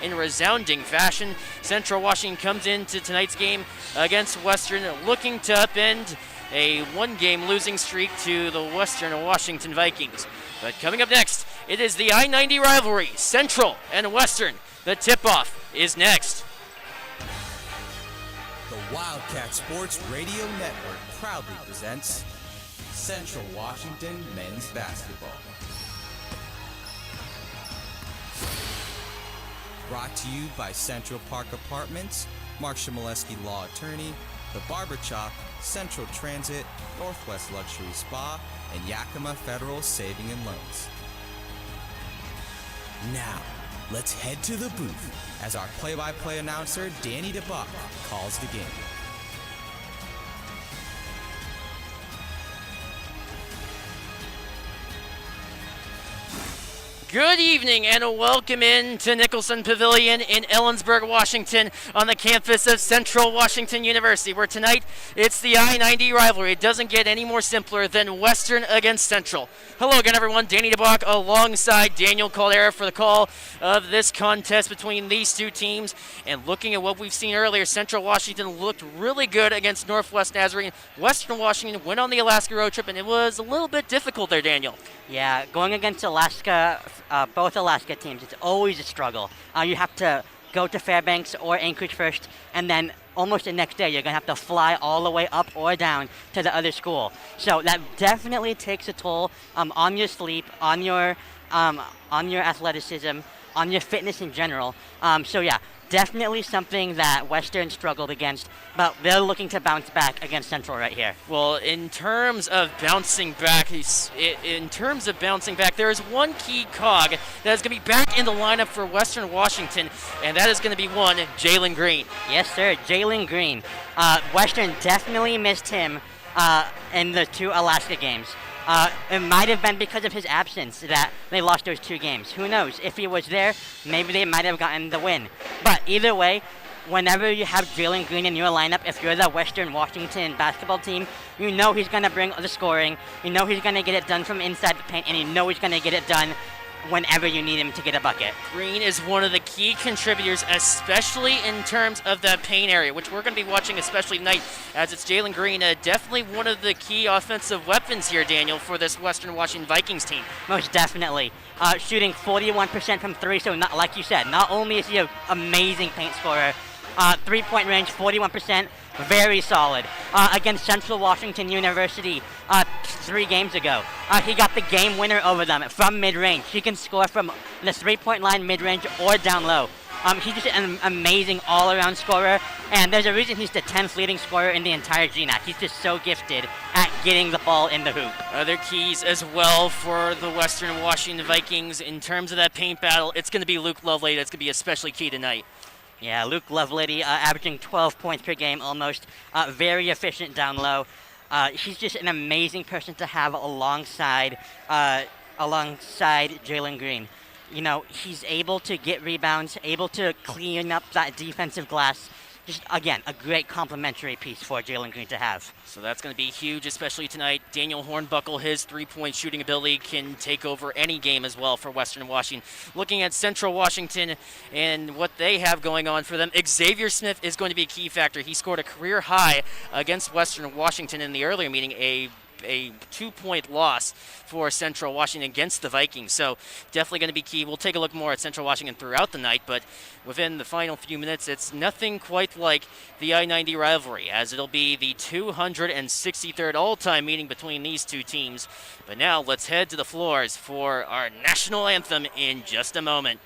in resounding fashion. Central Washington comes into tonight's game against Western looking to upend a one-game losing streak to the Western Washington Vikings. But coming up next, it is the I-90 rivalry, Central and Western. The tip-off is next. The Wildcat Sports Radio Network proudly presents Central Washington Men's Basketball. Brought to you by Central Park Apartments, Mark Shimoleski Law Attorney, The Barber Shop, Central Transit, Northwest Luxury Spa, and Yakima Federal Saving and Loans. Now, let's head to the booth as our play-by-play announcer, Danny DeBach, calls the game. Good evening and welcome in to Nicholson Pavilion in Ellensburg, Washington on the campus of Central Washington University, where tonight it's the I-90 rivalry. It doesn't get any more simpler than Western against Central. Hello again, everyone. Danny DeBach alongside Daniel Caldera for the call of this contest between these two teams. And looking at what we've seen earlier, Central Washington looked really good against Northwest Nazarene. Western Washington went on the Alaska road trip, and it was a little bit difficult there, Daniel. Yeah, going against Alaska, both Alaska teams, it's always a struggle. You have to go to Fairbanks or Anchorage first, and then almost the next day you're going to have to fly all the way up or down to the other school. So that definitely takes a toll on your sleep, on your athleticism, on your fitness in general. So yeah, definitely something that Western struggled against, but they're looking to bounce back against Central right here. Well, in terms of bouncing back, there is one key cog that is going to be back in the lineup for Western Washington, and that is going to be one, Jalen Green. Yes, sir, Jalen Green. Western definitely missed him in the two Alaska games. It might have been because of his absence that they lost those two games. Who knows? If he was there, maybe they might have gotten the win. But either way, whenever you have Jalen Green in your lineup, if you're the Western Washington basketball team, you know he's going to bring the scoring, you know he's going to get it done from inside the paint, and you know he's going to get it done whenever you need him to get a bucket. Green is one of the key contributors, especially in terms of that paint area, which we're going to be watching especially tonight, as it's Jalen Green, definitely one of the key offensive weapons here, Daniel, for this Western Washington Vikings team. Most definitely. Shooting 41% from three, so not, like you said, not only is he an amazing paint scorer, three-point range, 41%, very solid. Against Central Washington University 3 games ago, he got the game winner over them from mid-range. He can score from the three-point line, mid-range, or down low. He's just an amazing all-around scorer, and there's a reason he's the 10th leading scorer in the entire GNAC. He's just so gifted at getting the ball in the hoop. Other keys as well for the Western Washington Vikings in terms of that paint battle, it's going to be Luke Lovelady. That's going to be especially key tonight. Yeah, Luke Lovelady averaging 12 points per game almost, very efficient down low. He's just an amazing person to have alongside Jalen Green. You know, he's able to get rebounds, able to clean up that defensive glass. Just, again, a great complimentary piece for Jalen Green to have. So that's going to be huge, especially tonight. Daniel Hornbuckle, his three-point shooting ability can take over any game as well for Western Washington. Looking at Central Washington and what they have going on for them, Xavier Smith is going to be a key factor. He scored a career high against Western Washington in the earlier meeting, a 2-point loss for Central Washington against the Vikings. So definitely going to be key. We'll take a look more at Central Washington throughout the night, but within the final few minutes, it's nothing quite like the I-90 rivalry, as it'll be the 263rd all-time meeting between these two teams. But now let's head to the floors for our national anthem in just a moment.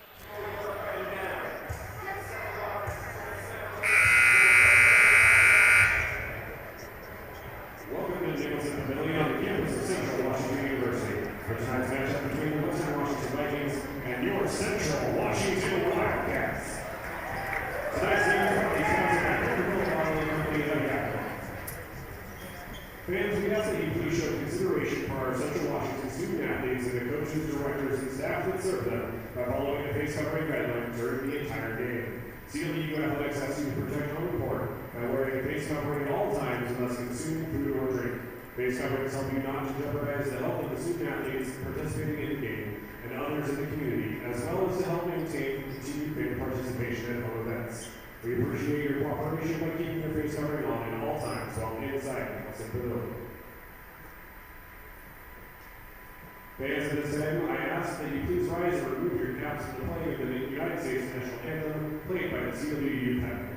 Central Washington Wildcats. Tonight's game is fans, we ask that you please show consideration for our Central Washington student athletes and the coaches, directors, and staff that serve them by following the face covering guidelines during the entire game. CLU Athletics asks you to protect home court by wearing a face covering at all times unless consuming food or drink. Face coverings help you not to jeopardize the health of the student athletes participating in the game and others in the community, as well as to help maintain continued fan participation at home events. We appreciate your cooperation by keeping your face covering on at all times while inside the pavilion. Fans of this venue, I ask that you please rise and remove your caps from the playing of the United States National Anthem, played by the CWU Pen.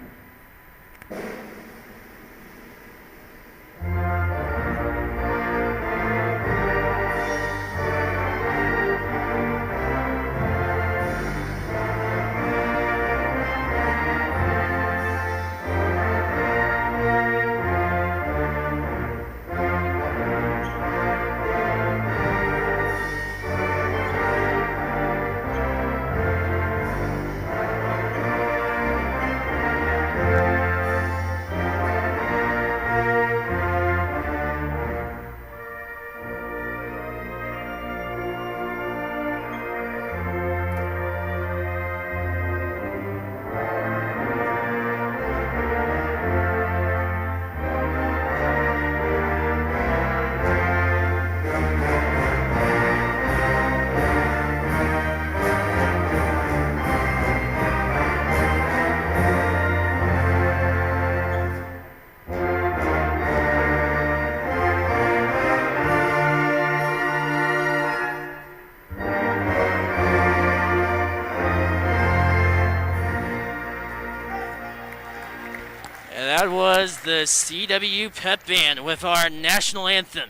That was the CW Pep Band with our national anthem.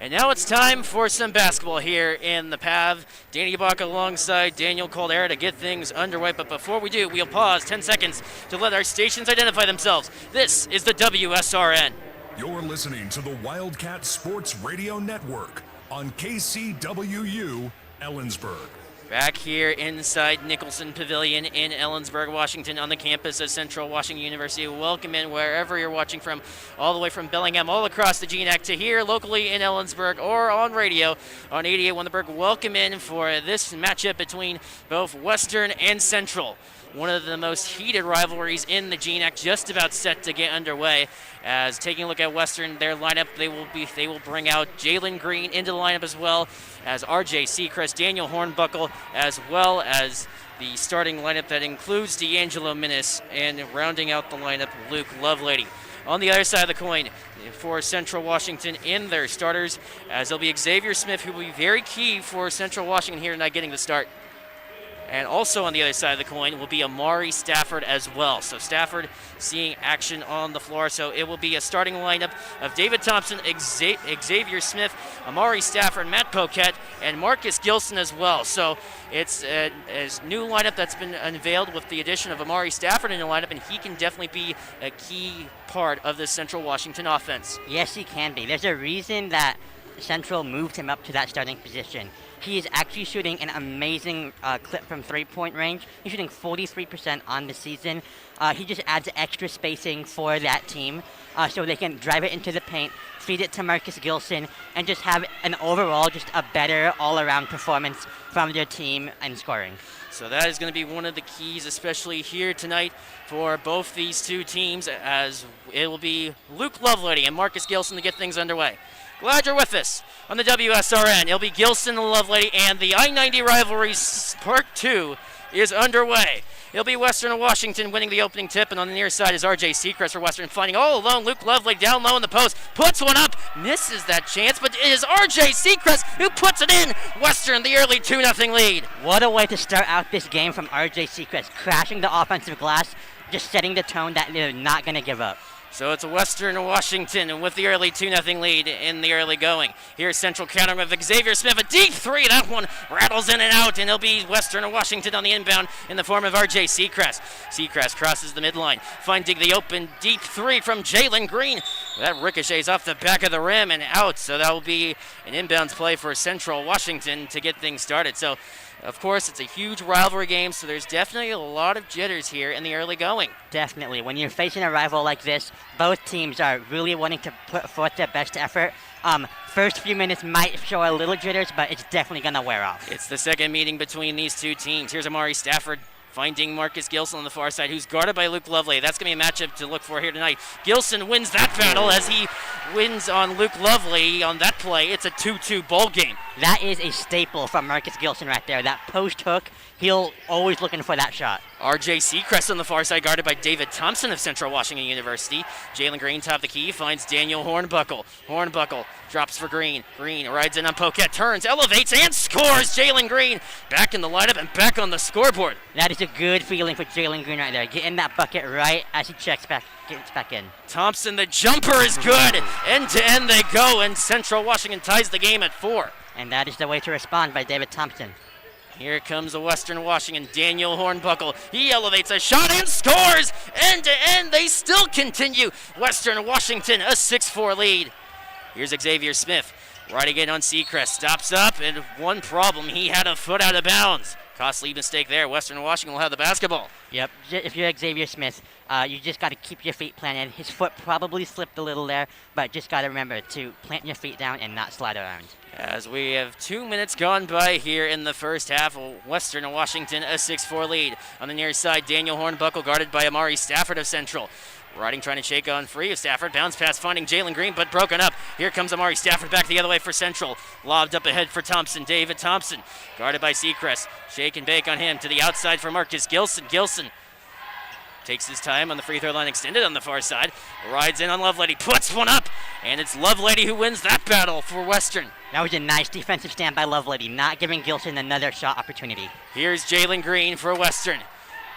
And now it's time for some basketball here in the PAV. Danny Bach alongside Daniel Caldera to get things underway. But before we do, we'll pause 10 seconds to let our stations identify themselves. This is the WSRN. You're listening to the Wildcat Sports Radio Network on KCWU Ellensburg. Back here inside Nicholson Pavilion in Ellensburg, Washington, on the campus of Central Washington University. Welcome in wherever you're watching from, all the way from Bellingham, all across the GNAC to here locally in Ellensburg or on radio on 88.1 The Berg. Welcome in for this matchup between both Western and Central. One of the most heated rivalries in the GNAC, just about set to get underway. As taking a look at Western, their lineup, they will bring out Jalen Green into the lineup, as well as RJ Seacrest, Daniel Hornbuckle, as well as the starting lineup that includes D'Angelo Minnis, and rounding out the lineup, Luke Lovelady. On the other side of the coin, for Central Washington in their starters, as it'll be Xavier Smith, who will be very key for Central Washington here tonight getting the start. And also on the other side of the coin will be Amari Stafford as well. So Stafford seeing action on the floor. So it will be a starting lineup of David Thompson, Xavier Smith, Amari Stafford, Matt Poquette, and Marcus Gilson as well. So it's a new lineup that's been unveiled with the addition of Amari Stafford in the lineup, and he can definitely be a key part of the Central Washington offense. Yes, he can be. There's a reason that Central moved him up to that starting position. He is actually shooting an amazing clip from three-point range. He's shooting 43% on the season. He just adds extra spacing for that team so they can drive it into the paint, feed it to Marcus Gilson, and just have an overall just a better all-around performance from their team and scoring. So that is going to be one of the keys, especially here tonight for both these two teams, as it will be Luke Lovelady and Marcus Gilson to get things underway. Glad you're with us on the WSRN. It'll be Gilson and Lovelady, and the I-90 rivalry Part 2 is underway. It'll be Western Washington winning the opening tip, and on the near side is RJ Seacrest for Western, finding all alone Luke Lovelady down low in the post, puts one up, misses that chance, but it is RJ Seacrest who puts it in. Western the early 2-0 lead. What a way to start out this game from RJ Seacrest, crashing the offensive glass, just setting the tone that they're not going to give up. So it's Western Washington with the early 2-0 lead in the early going. Here's Central countering with Xavier Smith, a deep three. That one rattles in and out, and it'll be Western Washington on the inbound in the form of RJ Seacrest. Seacrest crosses the midline, finding the open deep three from Jalen Green. That ricochets off the back of the rim and out, so that will be an inbounds play for Central Washington to get things started. So, of course, it's a huge rivalry game, so there's definitely a lot of jitters here in the early going. Definitely. When you're facing a rival like this, both teams are really wanting to put forth their best effort. First few minutes might show a little jitters, but it's definitely going to wear off. It's the second meeting between these two teams. Here's Amari Stafford Finding Marcus Gilson on the far side, who's guarded by Luke Lovely. That's going to be a matchup to look for here tonight. Gilson wins that battle as he wins on Luke Lovely on that play. It's a 2-2 ball game. That is a staple from Marcus Gilson right there. That post hook, he'll always looking for that shot. RJ Seacrest on the far side, guarded by David Thompson of Central Washington University. Jalen Green top of the key, finds Daniel Hornbuckle. Hornbuckle drops for Green. Green rides in on Poquette, turns, elevates, and scores. Jalen Green back in the lineup and back on the scoreboard. That is a good feeling for Jalen Green right there. Getting that bucket right as he gets back in. Thompson, the jumper is good. End to end they go, and Central Washington ties the game at 4. And that is the way to respond by David Thompson. Here comes the Western Washington, Daniel Hornbuckle. He elevates a shot and scores! End to end, they still continue. Western Washington, a 6-4 lead. Here's Xavier Smith, riding in on Seacrest. Stops up, and one problem, he had a foot out of bounds. Costly mistake there. Western Washington will have the basketball. Yep, if you're Xavier Smith, you just got to keep your feet planted. His foot probably slipped a little there, but just got to remember to plant your feet down and not slide around. As we have 2 minutes gone by here in the first half, Western Washington a 6-4 lead. On the near side, Daniel Hornbuckle guarded by Amari Stafford of Central. Riding, trying to shake on free of Stafford. Bounce pass finding Jalen Green, but broken up. Here comes Amari Stafford back the other way for Central. Lobbed up ahead for Thompson. David Thompson, guarded by Seacrest. Shake and bake on him. To the outside for Marcus Gilson. Gilson takes his time on the free throw line, extended on the far side. Rides in on Lovelady, puts one up, and it's Lovelady who wins that battle for Western. That was a nice defensive stand by Lovelady, not giving Gilson another shot opportunity. Here's Jalen Green for Western.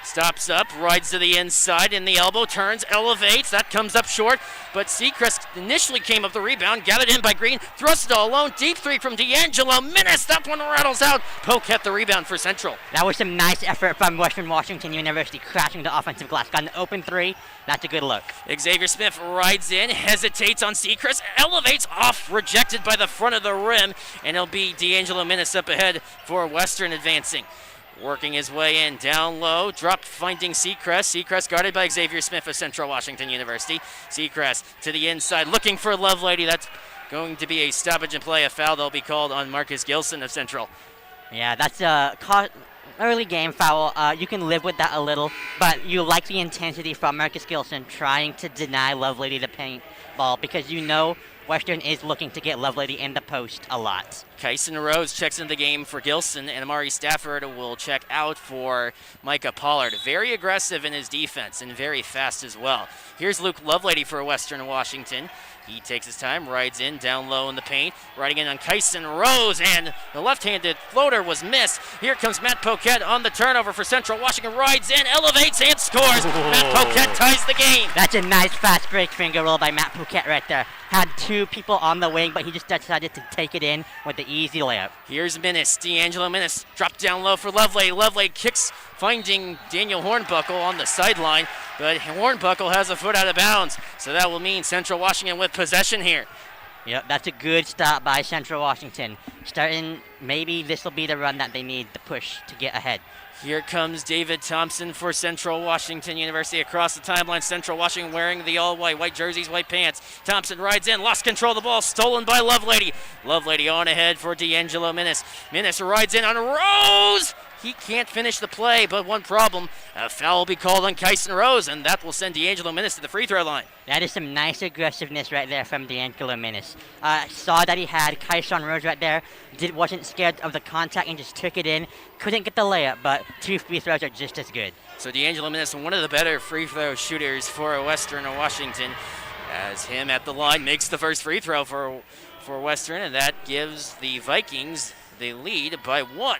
Stops up, rides to the inside, in the elbow, turns, elevates. That comes up short, but Seacrest initially came up the rebound, gathered in by Green, thrust it all alone, deep three from D'Angelo Minnis. That one rattles out. Poquette the rebound for Central. That was some nice effort from Western Washington University, crashing the offensive glass. Got an open three. That's a good look. Xavier Smith rides in, hesitates on Seacrest, elevates off, rejected by the front of the rim, and it'll be D'Angelo Minnis up ahead for Western advancing. Working his way in, down low, drop finding Seacrest. Seacrest guarded by Xavier Smith of Central Washington University. Seacrest to the inside, looking for Lovelady. That's going to be a stoppage and play. A foul that'll be called on Marcus Gilson of Central. Yeah, that's a early game foul. You can live with that a little, but you like the intensity from Marcus Gilson trying to deny Lovelady the paint ball because you know Western is looking to get Lovelady in the post a lot. Kyson Rose checks into the game for Gilson, and Amari Stafford will check out for Micah Pollard. Very aggressive in his defense and very fast as well. Here's Luke Lovelady for Western Washington. He takes his time, rides in, down low in the paint, riding in on Kyson Rose, and the left-handed floater was missed. Here comes Matt Poquette on the turnover for Central Washington, rides in, elevates, and scores. Matt Poquette ties the game. That's a nice fast break finger roll by Matt Poquette right there. Had two people on the wing, but he just decided to take it in with the easy layup. Here's Minnis, D'Angelo Minnis, dropped down low for Lovelady. Lovelady kicks, finding Daniel Hornbuckle on the sideline, but Hornbuckle has a foot out of bounds, so that will mean Central Washington with possession here. Yep, that's a good stop by Central Washington. Maybe this will be the run that they need to push to get ahead. Here comes David Thompson for Central Washington University across the timeline. Central Washington wearing the all-white, white jerseys, white pants. Thompson rides in, lost control of the ball, stolen by Lovelady. Lovelady on ahead for D'Angelo Minnis. Minnis rides in on Rose. He can't finish the play, but one problem, a foul will be called on Kyson Rose, and that will send D'Angelo Minnis to the free throw line. That is some nice aggressiveness right there from D'Angelo Minnis. Saw that he had Kyson Rose right there, wasn't scared of the contact and just took it in. Couldn't get the layup, but two free throws are just as good. So D'Angelo Minnis, one of the better free throw shooters for Western Washington, as him at the line makes the first free throw for Western, and that gives the Vikings the lead by 1.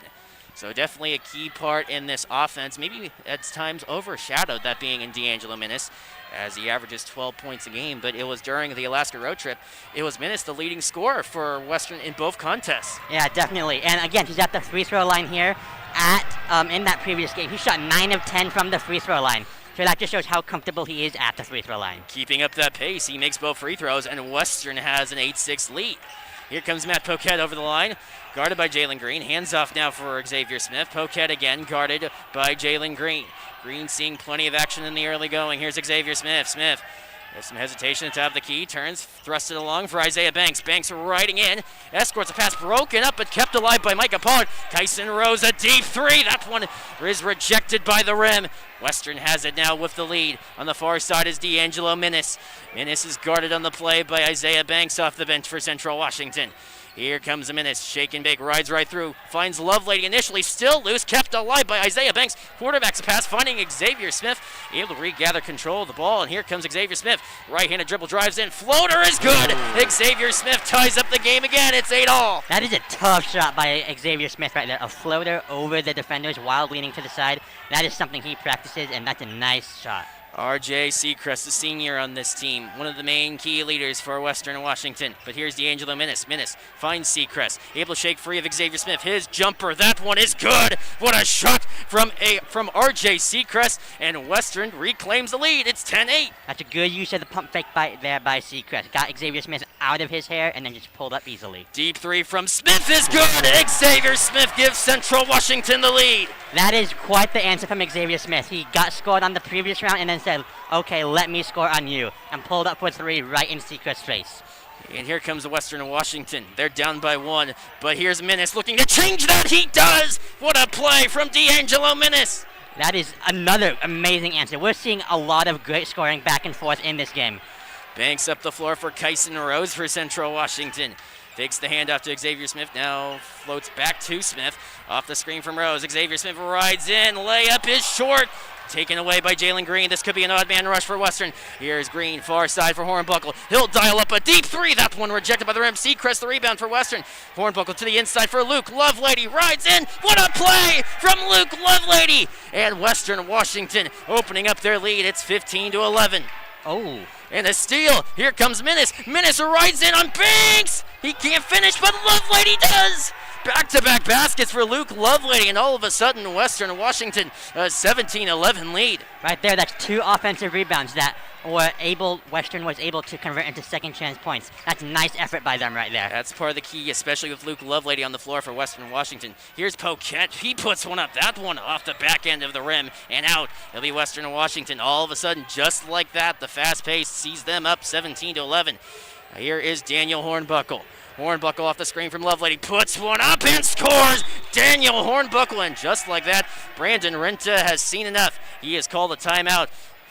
So definitely a key part in this offense. Maybe at times overshadowed, that being in D'Angelo Minnis, as he averages 12 points a game. But it was during the Alaska road trip, it was Minnis the leading scorer for Western in both contests. Yeah, definitely. And again, he's at the free throw line here. In that previous game, he shot 9 of 10 from the free throw line. So that just shows how comfortable he is at the free throw line. Keeping up that pace, he makes both free throws, and Western has an 8-6 lead. Here comes Matt Poquette over the line, guarded by Jalen Green. Hands off now for Xavier Smith. Poquette again, guarded by Jalen Green. Green seeing plenty of action in the early going. Here's Xavier Smith. Smith There's some hesitation at the top of the key. Turns, thrusts it along for Isaiah Banks. Banks riding in. Escorts a pass broken up but kept alive by Micah Pollard. Tyson Rose, a deep three. That one is rejected by the rim. Western has it now with the lead. On the far side is D'Angelo Minnis. Minnis is guarded on the play by Isaiah Banks off the bench for Central Washington. Here comes Minnis, shake and bake, rides right through, finds Lovelady initially, still loose, kept alive by Isaiah Banks. Quarterbacks a pass, finding Xavier Smith, able to regather control of the ball, and here comes Xavier Smith. Right-handed dribble drives in, floater is good. Xavier Smith ties up the game again. It's 8-all. That is a tough shot by Xavier Smith right there. A floater over the defenders while leaning to the side. That is something he practices, and that's a nice shot. R.J. Seacrest, the senior on this team, one of the main key leaders for Western Washington. But here's D'Angelo Minnis. Minnis finds Seacrest, able to shake free of Xavier Smith. His jumper, that one is good. What a shot from R.J. Seacrest, and Western reclaims the lead. It's 10-8. That's a good use of the pump fake by Seacrest. Got Xavier Smith out of his hair and then just pulled up easily. Deep three from Smith is good. Xavier Smith gives Central Washington the lead. That is quite the answer from Xavier Smith. He got scored on the previous round and then said, okay, let me score on you, and pulled up for three right in Seacrest's face. And here comes the Western Washington. They're down by one, but here's Minnis looking to change that. He does. What a play from D'Angelo Minnis. That is another amazing answer. We're seeing a lot of great scoring back and forth in this game. Banks up the floor for Kyson Rose for Central Washington. Takes the handoff to Xavier Smith, now floats back to Smith. Off the screen from Rose, Xavier Smith rides in, layup is short. Taken away by Jalen Green. This could be an odd man rush for Western. Here's Green, far side for Hornbuckle. He'll dial up a deep three. That one rejected by the rim. Seacrest the rebound for Western. Hornbuckle to the inside for Luke. Lovelady rides in. What a play from Luke Lovelady. And Western Washington opening up their lead. It's 15-11. Oh. And a steal. Here comes Minnis. Minnis rides in on Banks. He can't finish, but Lovelady does. Back-to-back baskets for Luke Lovelady, and all of a sudden, Western Washington, a 17-11 lead. Right there, that's two offensive rebounds that Western was able to convert into second chance points. That's a nice effort by them right there. That's part of the key, especially with Luke Lovelady on the floor for Western Washington. Here's Poquette. He puts one up. That one off the back end of the rim and out. It'll be Western Washington. All of a sudden, just like that, the fast pace sees them up 17-11. Here is Daniel Hornbuckle. Hornbuckle off the screen from Lovelady, puts one up and scores! Daniel Hornbuckle, and just like that, Brandon Renta has seen enough. He has called a timeout.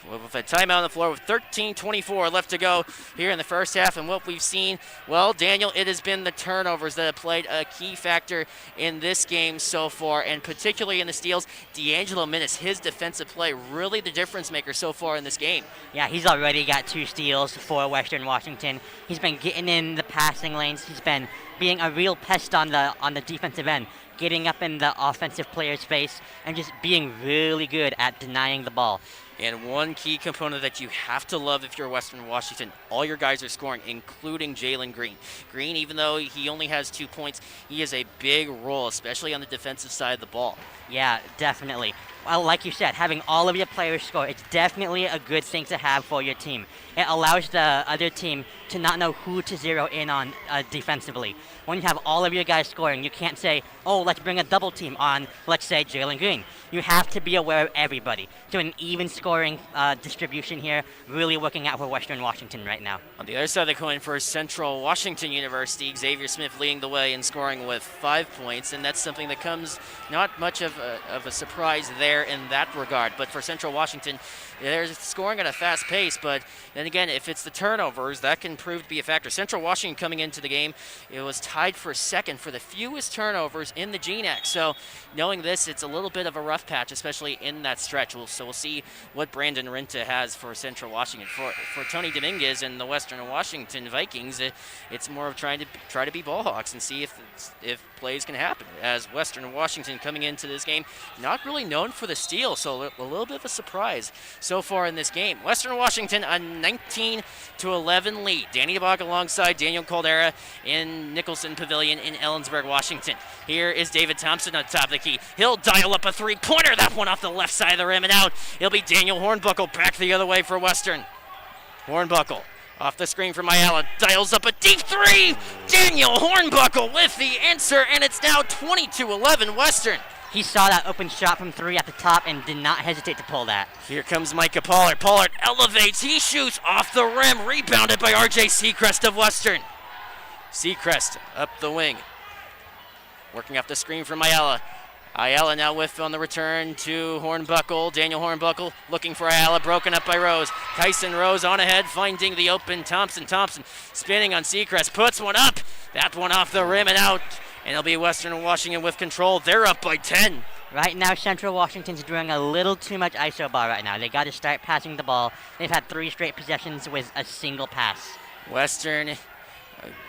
With a timeout on the floor with 13:24 left to go here in the first half. And what we've seen, well, Daniel, it has been the turnovers that have played a key factor in this game so far, and particularly in the steals. D'Angelo Minnis, his defensive play, really the difference maker so far in this game. Yeah, he's already got 2 steals for Western Washington. He's been getting in the passing lanes. He's been being a real pest on the defensive end, getting up in the offensive player's face, and just being really good at denying the ball. And one key component that you have to love if you're Western Washington, all your guys are scoring, including Jalen Green. Green, even though he only has 2 points, he has a big role, especially on the defensive side of the ball. Yeah, definitely. Well, like you said, having all of your players score, it's definitely a good thing to have for your team. It allows the other team to not know who to zero in on defensively. When you have all of your guys scoring, you can't say, oh, let's bring a double team on, let's say, Jalen Green. You have to be aware of everybody. So an even scoring distribution here, really working out for Western Washington right now. On the other side of the coin for Central Washington University, Xavier Smith leading the way and scoring with 5 points, and that's something that comes not much of a surprise there in that regard. But for Central Washington, they're scoring at a fast pace, but then again, if it's the turnovers, that can prove to be a factor. Central Washington coming into the game, it was tied for second for the fewest turnovers in the GNAC. So knowing this, it's a little bit of a rough patch, especially in that stretch. So we'll see what Brandon Renta has for Central Washington. For Tony Dominguez and the Western Washington Vikings, it's more of try to be ball hawks and see if plays can happen. As Western Washington coming into this game, not really known for the steal, so a little bit of a surprise so far in this game. Western Washington a 19-11 lead. Danny DeBach alongside Daniel Caldera in Nicholson Pavilion in Ellensburg, Washington. Here is David Thompson on top of the key. He'll dial up a three-pointer. That one off the left side of the rim and out. It'll be Daniel Hornbuckle back the other way for Western. Hornbuckle off the screen from Ayala, dials up a deep three. Daniel Hornbuckle with the answer, and it's now 22-11 Western. He saw that open shot from 3 at the top and did not hesitate to pull that. Here comes Micah Pollard. Pollard elevates. He shoots off the rim. Rebounded by R.J. Seacrest of Western. Seacrest up the wing. Working off the screen from Ayala. Ayala now with on the return to Hornbuckle. Daniel Hornbuckle looking for Ayala. Broken up by Rose. Kyson Rose on ahead, finding the open Thompson. Thompson spinning on Seacrest. Puts one up. That one off the rim and out. And it'll be Western Washington with control. They're up by 10. Right now, Central Washington's doing a little too much ISO ball right now. They got to start passing the ball. They've had 3 straight possessions with a single pass. Western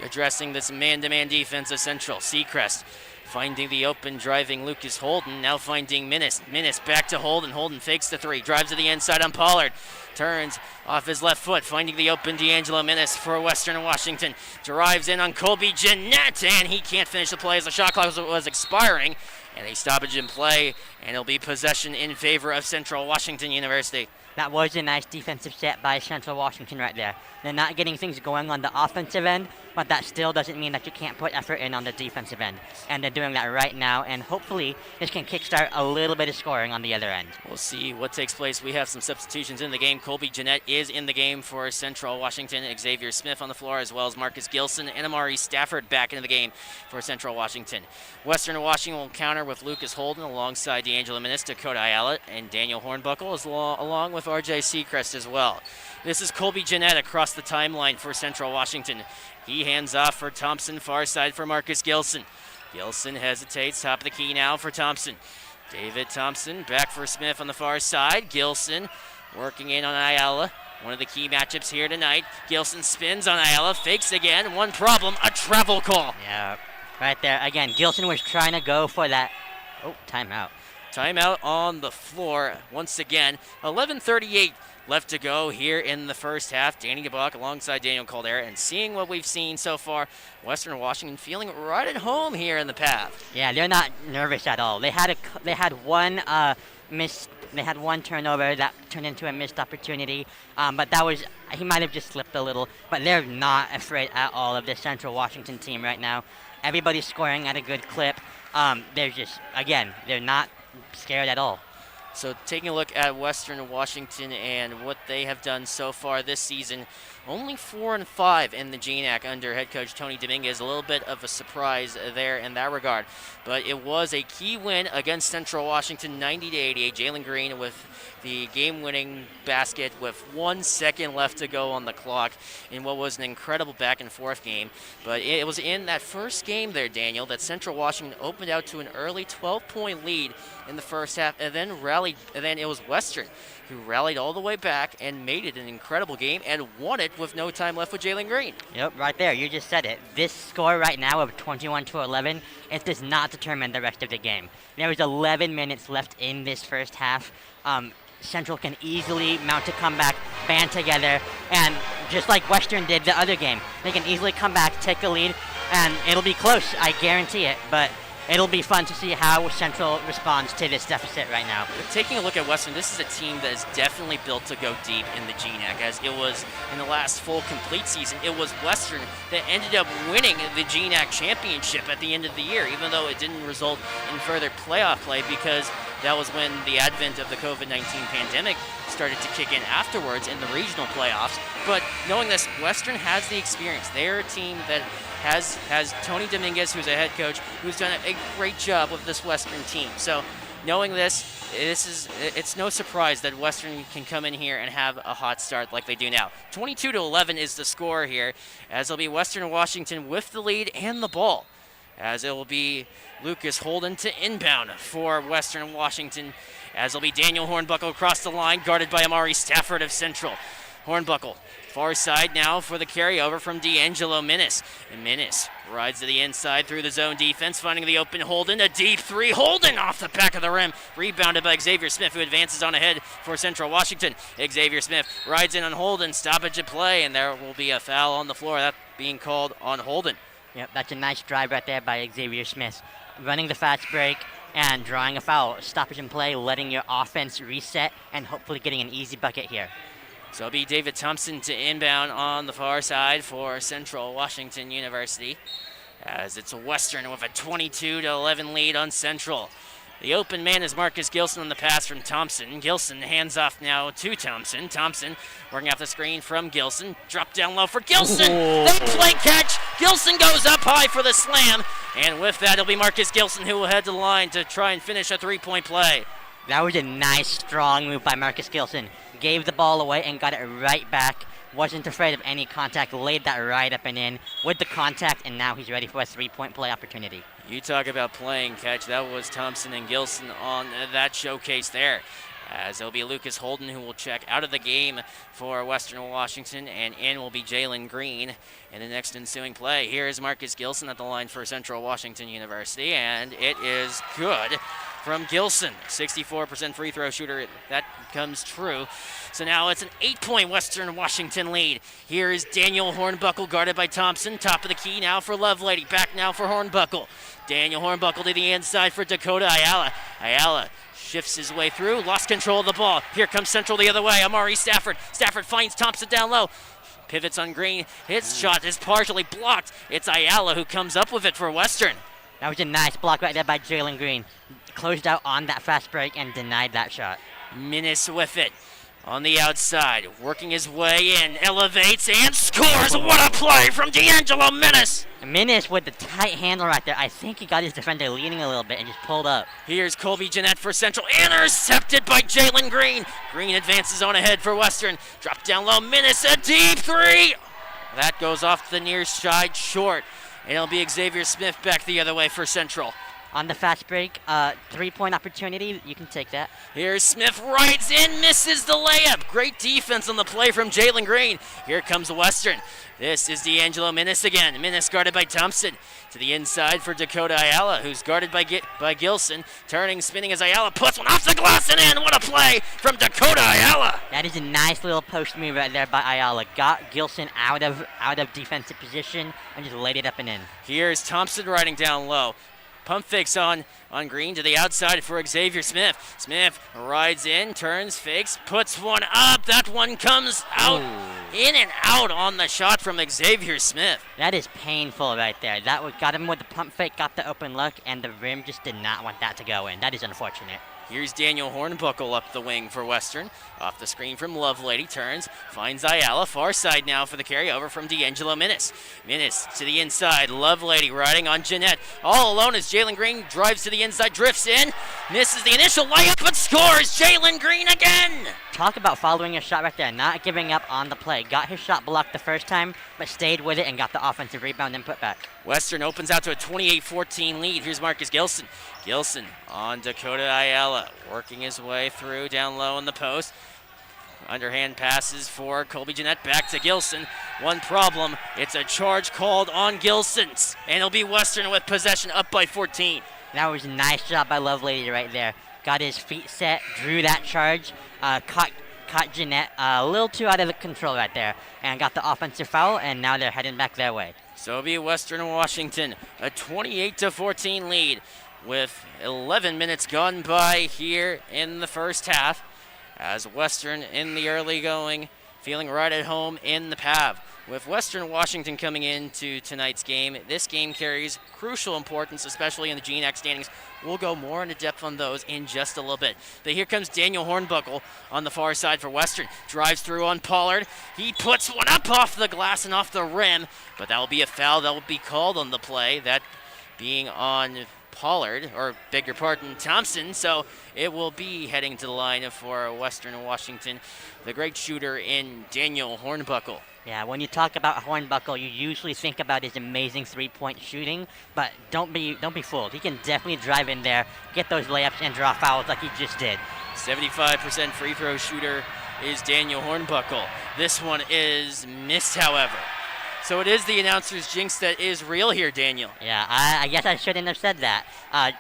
addressing this man-to-man defense of Central. Seacrest finding the open, driving Lucas Holden. Now finding Minnis. Minnis back to Holden. Holden fakes the 3. Drives to the inside on Pollard. Turns off his left foot, finding the open D'Angelo Minnis for Western Washington. Drives in on Colby Jeanette, and he can't finish the play as the shot clock was expiring. And a stoppage in play, and it'll be possession in favor of Central Washington University. That was a nice defensive set by Central Washington right there. They're not getting things going on the offensive end, but that still doesn't mean that you can't put effort in on the defensive end. And they're doing that right now, and hopefully this can kickstart a little bit of scoring on the other end. We'll see what takes place. We have some substitutions in the game. Colby Jeanette is in the game for Central Washington. Xavier Smith on the floor, as well as Marcus Gilson and Amari Stafford back into the game for Central Washington. Western Washington will counter with Lucas Holden alongside D'Angelo Minnis, Dakota Ayala, and Daniel Hornbuckle is along with R.J. Seacrest as well. This is Colby Jeanette across the timeline for Central Washington. He hands off for Thompson, far side for Marcus Gilson. Gilson hesitates, top of the key now for Thompson. David Thompson back for Smith on the far side. Gilson working in on Ayala. One of the key matchups here tonight. Gilson spins on Ayala, fakes again. One problem, a travel call. Yeah, right there. Again, Gilson was trying to go for that. Oh, timeout. Timeout on the floor once again. 11:38 left to go here in the first half. Danny DeBuck alongside Daniel Caldera, and seeing what we've seen so far, Western Washington feeling right at home here in the path. Yeah, they're not nervous at all. They had one turnover that turned into a missed opportunity, but he might have just slipped a little. But they're not afraid at all of this Central Washington team right now. Everybody's scoring at a good clip. They're not scared at all. So taking a look at Western Washington and what they have done so far this season, only 4-5 in the GNAC under head coach Tony Dominguez. A little bit of a surprise there in that regard. But it was a key win against Central Washington, 90-88. Jalen Green with the game-winning basket with 1 second left to go on the clock in what was an incredible back-and-forth game. But it was in that first game there, Daniel, that Central Washington opened out to an early 12-point lead in the first half, and then rallied. And then it was Western who rallied all the way back and made it an incredible game and won it with no time left with Jalen Green. Yep, right there. You just said it. This score right now of 21-11, it does not determine the rest of the game. There was 11 minutes left in this first half. Central can easily mount a comeback, band together, and just like Western did the other game, they can easily come back, take a lead, and it'll be close. I guarantee it. But it'll be fun to see how Central responds to this deficit right now. Taking a look at Western, this is a team that is definitely built to go deep in the GNAC, as it was in the last full complete season. It was Western that ended up winning the GNAC championship at the end of the year, even though it didn't result in further playoff play, because that was when the advent of the COVID-19 pandemic started to kick in afterwards in the regional playoffs. But knowing this, Western has the experience. They're a team that has Tony Dominguez, who's a head coach, who's done a great job with this Western team. So knowing this, it's no surprise that Western can come in here and have a hot start like they do now. 22-11 is the score here, as it'll be Western Washington with the lead and the ball, as it will be Lucas Holden to inbound for Western Washington, as it'll be Daniel Hornbuckle across the line, guarded by Amari Stafford of Central. Hornbuckle, far side now for the carryover from D'Angelo Minnis. And Minnis rides to the inside through the zone defense, finding the open Holden. A deep 3, Holden off the back of the rim. Rebounded by Xavier Smith, who advances on ahead for Central Washington. Xavier Smith rides in on Holden, stoppage of play, and there will be a foul on the floor. That being called on Holden. Yep, that's a nice drive right there by Xavier Smith. Running the fast break and drawing a foul. Stoppage in play, letting your offense reset, and hopefully getting an easy bucket here. So it'll be David Thompson to inbound on the far side for Central Washington University, as it's Western with a 22-11 lead on Central. The open man is Marcus Gilson on the pass from Thompson. Gilson hands off now to Thompson. Thompson working off the screen from Gilson. Drop down low for Gilson. Then play catch. Gilson goes up high for the slam. And with that, it'll be Marcus Gilson who will head to the line to try and finish a three-point play. That was a nice, strong move by Marcus Gilson. Gave the ball away and got it right back. Wasn't afraid of any contact. Laid that right up and in with the contact, and now he's ready for a three-point play opportunity. You talk about playing catch. That was Thompson and Gilson on that showcase there. As it'll be Lucas Holden who will check out of the game for Western Washington, and in will be Jalen Green in the next ensuing play. Here is Marcus Gilson at the line for Central Washington University, and it is good from Gilson. 64% free throw shooter. That comes true. So now it's an 8-point Western Washington lead. Here is Daniel Hornbuckle guarded by Thompson. Top of the key now for Lovelady. Back now for Hornbuckle. Daniel Hornbuckle to the inside for Dakota Ayala. Ayala shifts his way through, lost control of the ball. Here comes Central the other way. Amari Stafford. Stafford finds Thompson down low. Pivots on Green. His shot is partially blocked. It's Ayala who comes up with it for Western. That was a nice block right there by Jalen Green. Closed out on that fast break and denied that shot. Minnis with it. On the outside, working his way in, elevates and scores. What a play from D'Angelo Minnis. Minnis with the tight handle right there. I think he got his defender leaning a little bit and just pulled up. Here's Colby Jeanette for Central, intercepted by Jalen Green. Green advances on ahead for Western. Drop down low, Minnis, a deep three. That goes off the near side short. And it'll be Xavier Smith back the other way for Central. On the fast break, three-point opportunity, you can take that. Here's Smith, rides in, misses the layup. Great defense on the play from Jalen Green. Here comes Western. This is D'Angelo Minnis again. Minnis guarded by Thompson. To the inside for Dakota Ayala, who's guarded by Gilson. Turning, spinning as Ayala puts one off the glass and in. What a play from Dakota Ayala. That is a nice little post move right there by Ayala. Got Gilson out of defensive position and just laid it up and in. Here's Thompson riding down low. Pump fakes on Green to the outside for Xavier Smith. Smith rides in, turns, fakes, puts one up. That one comes out, in and out on the shot from Xavier Smith. That is painful right there. That got him with the pump fake, got the open look, and the rim just did not want that to go in. That is unfortunate. Here's Daniel Hornbuckle up the wing for Western. Off the screen from Lovelady, turns, finds Ayala. Far side now for the carryover from D'Angelo Minnis. Minnis to the inside. Lovelady riding on Jeanette. All alone as Jalen Green drives to the inside, drifts in, misses the initial layup, but scores. Jalen Green again. Talk about following your shot right there, not giving up on the play. Got his shot blocked the first time, but stayed with it and got the offensive rebound and put back. Western opens out to a 28-14 lead. Here's Marcus Gilson. Gilson on Dakota Ayala, working his way through down low in the post. Underhand passes for Colby Jeanette, back to Gilson. One problem, it's a charge called on Gilson's, and it'll be Western with possession up by 14. That was a nice job by Lovelady right there. Got his feet set, drew that charge, caught Jeanette a little too out of the control right there, and got the offensive foul, and now they're heading back their way. So it'll be Western Washington, a 28-14 lead with 11 minutes gone by here in the first half, as Western in the early going, feeling right at home in the PAV. With Western Washington coming into tonight's game, this game carries crucial importance, especially in the GNAC standings. We'll go more into depth on those in just a little bit. But here comes Daniel Hornbuckle on the far side for Western. Drives through on Pollard. He puts one up off the glass and off the rim, but that will be a foul that will be called on the play, that being on Pollard, or beg your pardon, Thompson. So it will be heading to the line for Western Washington, the great shooter in Daniel Hornbuckle. Yeah, when you talk about Hornbuckle, you usually think about his amazing three-point shooting, but don't be fooled. He can definitely drive in there, get those layups, and draw fouls like he just did. 75% free throw shooter is Daniel Hornbuckle. This one is missed, however. So it is the announcer's jinx that is real here, Daniel. Yeah, I guess I shouldn't have said that.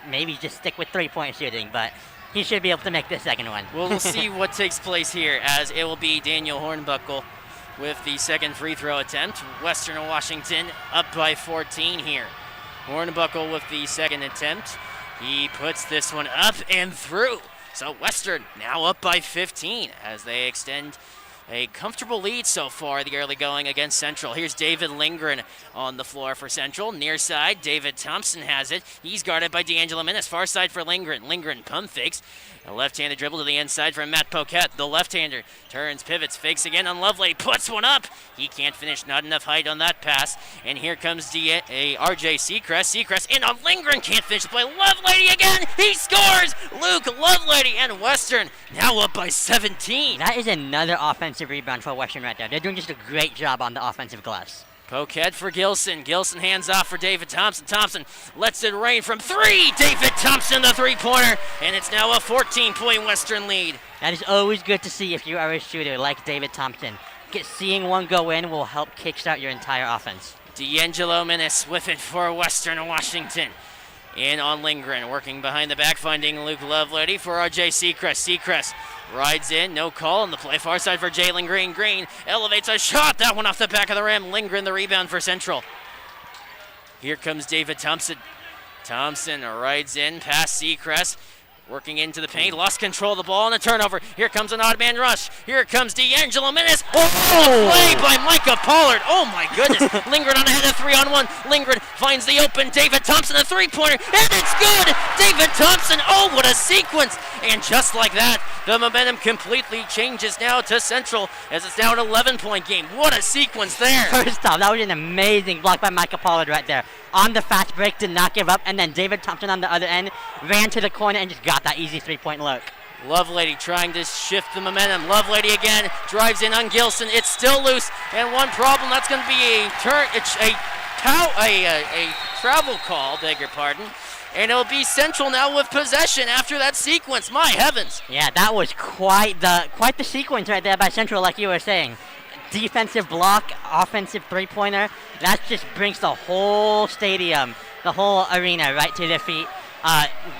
Maybe just stick with three-point shooting, but he should be able to make the second one. Well, we'll see what takes place here, as it will be Daniel Hornbuckle with the second free throw attempt. Western Washington up by 14 here. Hornbuckle with the second attempt. He puts this one up and through. So Western now up by 15 as they extend a comfortable lead so far the early going against Central. Here's David Lindgren on the floor for Central. Near side, David Thompson has it. He's guarded by D'Angelo Menace. Far side for Lindgren. Lindgren pump fakes. A left-handed dribble to the inside from Matt Poquette. The left-hander turns, pivots, fakes again on Lovelady. Puts one up. He can't finish. Not enough height on that pass. And here comes RJ Seacrest. Seacrest in on Lindgren. Can't finish the play. Lovelady again. He scores. Luke Lovelady and Western now up by 17. That is another offensive rebound for Western right there. They're doing just a great job on the offensive glass. Poquette for Gilson. Gilson hands off for David Thompson. Thompson lets it rain from three. David Thompson, the three-pointer, and it's now a 14-point Western lead. That is always good to see if you are a shooter like David Thompson. Seeing one go in will help kickstart your entire offense. D'Angelo Menace with it for Western Washington. In on Lindgren, working behind the back, finding Luke Lovelady for RJ Seacrest. Seacrest rides in, no call on the play. Far side for Jalen Green. Green elevates a shot. That one off the back of the rim. Lindgren the rebound for Central. Here comes David Thompson. Thompson rides in past Seacrest. Working into the paint, lost control of the ball and a turnover. Here comes an odd man rush. Here comes D'Angelo Menace. Oh, play by Micah Pollard. Oh my goodness. Lindgren on ahead of 3-on-1. Lindgren finds the open David Thompson, a three-pointer, and it's good. David Thompson, oh, what a sequence. And just like that, the momentum completely changes now to Central as it's now an 11-point game. What a sequence there. First off, that was an amazing block by Micah Pollard right there. On the fast break, did not give up, and then David Thompson on the other end ran to the corner and just got that easy three-point look. Lovelady trying to shift the momentum. Lovelady again drives in on Gilson. It's still loose, and one problem, that's going to be a travel call, beg your pardon. And it'll be Central now with possession after that sequence. My heavens. Yeah, that was quite the sequence right there by Central, like you were saying. Defensive block, offensive three-pointer. That just brings the whole stadium, the whole arena right to their feet.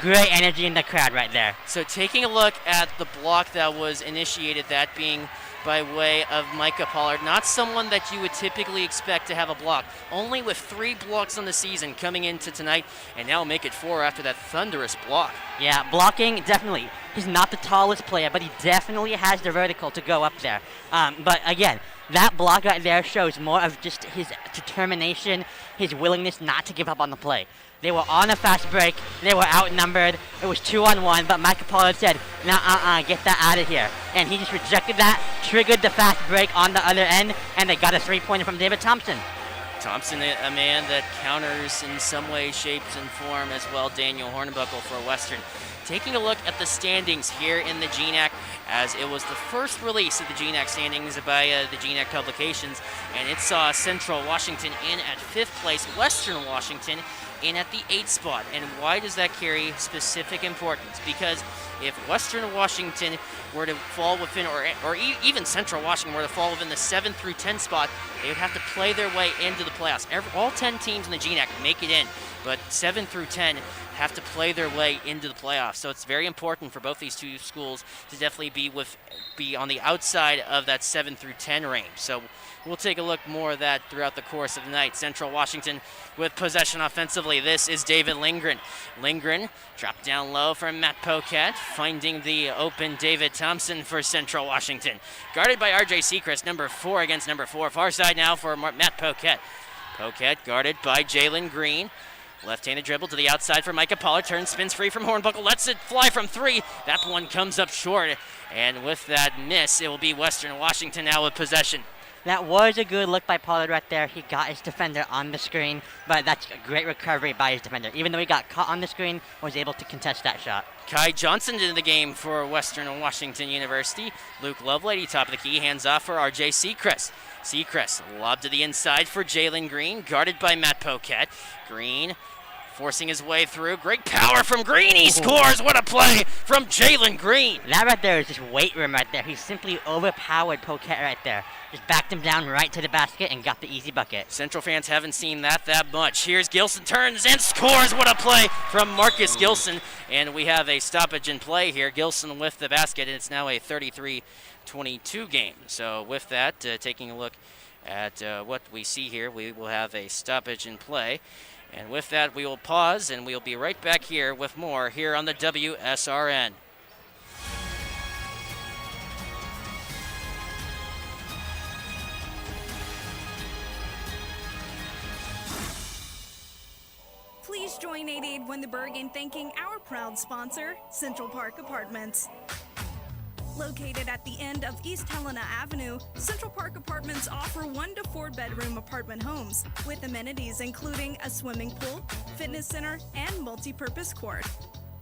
Great energy in the crowd right there. So taking a look at the block that was initiated, that being by way of Micah Pollard, not someone that you would typically expect to have a block. Only with 3 blocks on the season coming into tonight, and now make it 4 after that thunderous block. Yeah, blocking, definitely. He's not the tallest player, but he definitely has the vertical to go up there. But again, that block right there shows more of just his determination, his willingness not to give up on the play. They were on a fast break. They were outnumbered. It was 2-on-1, but Micah Pollard said, "Nah, get that out of here." And he just rejected that, triggered the fast break on the other end, and they got a three-pointer from David Thompson. Thompson, a man that counters in some way, shapes, and form as well. Daniel Hornbuckle for Western. Taking a look at the standings here in the GNAC, as it was the first release of the GNAC standings by the GNAC publications, and it saw Central Washington in at 5th place, Western Washington in at the 8th spot. And why does that carry specific importance? Because if Western Washington were to fall within, or even Central Washington were to fall within the 7th through 10th spot, they would have to play their way into the playoffs. All 10 teams in the GNAC make it in, but 7 through 10 have to play their way into the playoffs. So it's very important for both these two schools to definitely be on the outside of that 7 through 10 range. So we'll take a look more of that throughout the course of the night. Central Washington with possession offensively. This is David Lindgren. Lindgren dropped down low from Matt Poquette, finding the open David Thompson for Central Washington. Guarded by RJ Seacrest, number 4 against number 4. Far side now for Matt Poquette. Poquette guarded by Jalen Green. Left-handed dribble to the outside for Micah Pollard. Turns, spins free from Hornbuckle. Lets it fly from 3. That one comes up short. And with that miss, it will be Western Washington now with possession. That was a good look by Pollard right there. He got his defender on the screen, but that's a great recovery by his defender. Even though he got caught on the screen, was able to contest that shot. Kai Johnson in the game for Western Washington University. Luke Lovelady, top of the key, hands off for RJ Seacrest. Seacrest lobbed to the inside for Jalen Green, guarded by Matt Poquette. Green forcing his way through. Great power from Green. He scores. What a play from Jalen Green. That right there is just weight room right there. He simply overpowered Poquette right there. Just backed him down right to the basket and got the easy bucket. Central fans haven't seen that much. Here's Gilson, turns and scores. What a play from Marcus Gilson. And we have a stoppage in play here. Gilson with the basket, and it's now a 33-22 game. So with that, taking a look at what we see here, we will have a stoppage in play. And with that, we will pause, and we'll be right back here with more here on the WSRN. Let's join 88 the Berg in thanking our proud sponsor, Central Park Apartments. Located at the end of East Helena Avenue, Central Park Apartments offer 1 to 4 bedroom apartment homes with amenities including a swimming pool, fitness center, and multi-purpose court.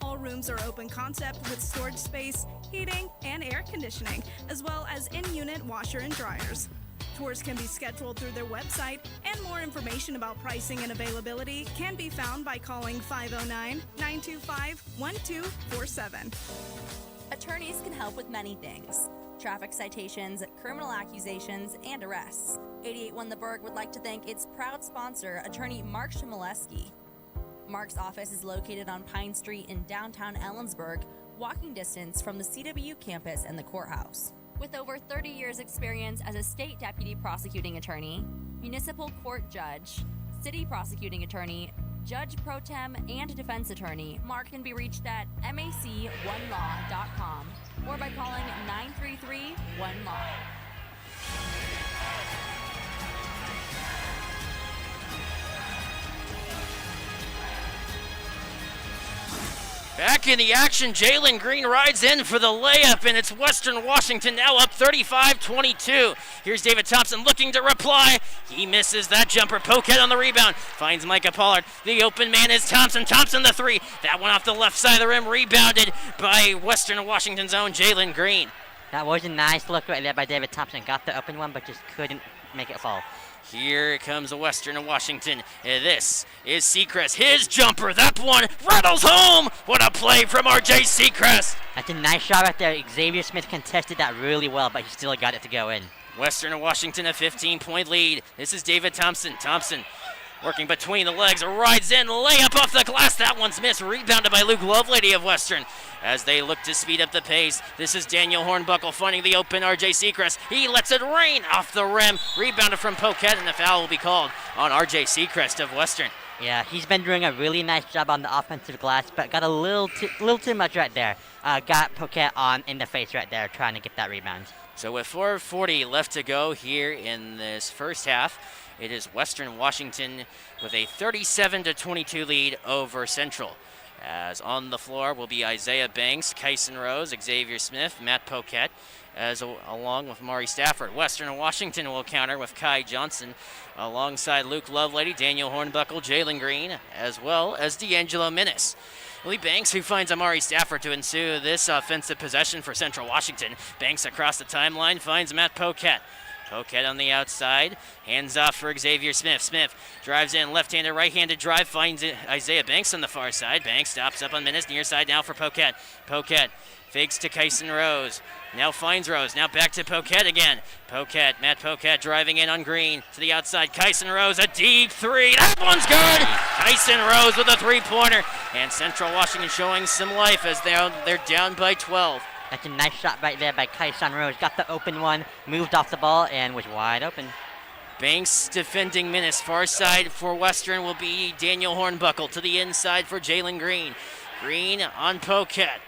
All rooms are open concept with storage space, heating, and air conditioning, as well as in-unit washer and dryers. Tours can be scheduled through their website, and more information about pricing and availability can be found by calling 509-925-1247. Attorneys can help with many things: traffic citations, criminal accusations, and arrests. 88 The Berg would like to thank its proud sponsor, attorney Mark Shimoleski. Mark's office is located on Pine Street in downtown Ellensburg, walking distance from the CW campus and the courthouse. With over 30 years' experience as a state deputy prosecuting attorney, municipal court judge, city prosecuting attorney, judge pro tem, and defense attorney, Mark can be reached at mac1law.com or by calling 933-1LAW. Back in the action, Jalen Green rides in for the layup, and it's Western Washington now up 35-22. Here's David Thompson looking to reply. He misses that jumper. Poquet on the rebound. Finds Micah Pollard. The open man is Thompson. Thompson the three. That one off the left side of the rim. Rebounded by Western Washington's own Jalen Green. That was a nice look right there by David Thompson. Got the open one, but just couldn't make it fall. Here comes Western Washington. This is Seacrest. His jumper. That one rattles home. What a play from R.J. Seacrest. That's a nice shot right there. Xavier Smith contested that really well, but he still got it to go in. Western Washington a 15-point lead. This is David Thompson. Thompson working between the legs, rides in, layup off the glass. That one's missed. Rebounded by Luke Lovelady of Western as they look to speed up the pace. This is Daniel Hornbuckle finding the open R.J. Seacrest. He lets it rain off the rim. Rebounded from Poquet, and the foul will be called on R.J. Seacrest of Western. Yeah, he's been doing a really nice job on the offensive glass, but got a little too much right there. Got Poquet in the face right there, trying to get that rebound. So with 4:40 left to go here in this first half, it is Western Washington with a 37-22 lead over Central. As on the floor will be Isaiah Banks, Kyson Rose, Xavier Smith, Matt Poquet, along with Maury Stafford. Western Washington will counter with Kai Johnson alongside Luke Lovelady, Daniel Hornbuckle, Jalen Green, as well as D'Angelo Minnis. Lee Banks, who finds Amari Stafford to ensue this offensive possession for Central Washington. Banks across the timeline finds Matt Poquet. Poquet on the outside, hands off for Xavier Smith. Smith drives in, left-handed, right-handed drive, finds Isaiah Banks on the far side. Banks stops up on Minnis, near side now for Poquet. Poquet fakes to Kyson Rose, now finds Rose, now back to Poquet again. Poquet, Matt Poquet driving in on Green to the outside. Kyson Rose, a deep three, that one's good! Kyson Rose with a three-pointer, and Central Washington showing some life as they're down by 12. That's a nice shot right there by Kyson Rose. Got the open one, moved off the ball, and was wide open. Banks defending Minnis. Far side for Western will be Daniel Hornbuckle. To the inside for Jalen Green. Green on Poquet.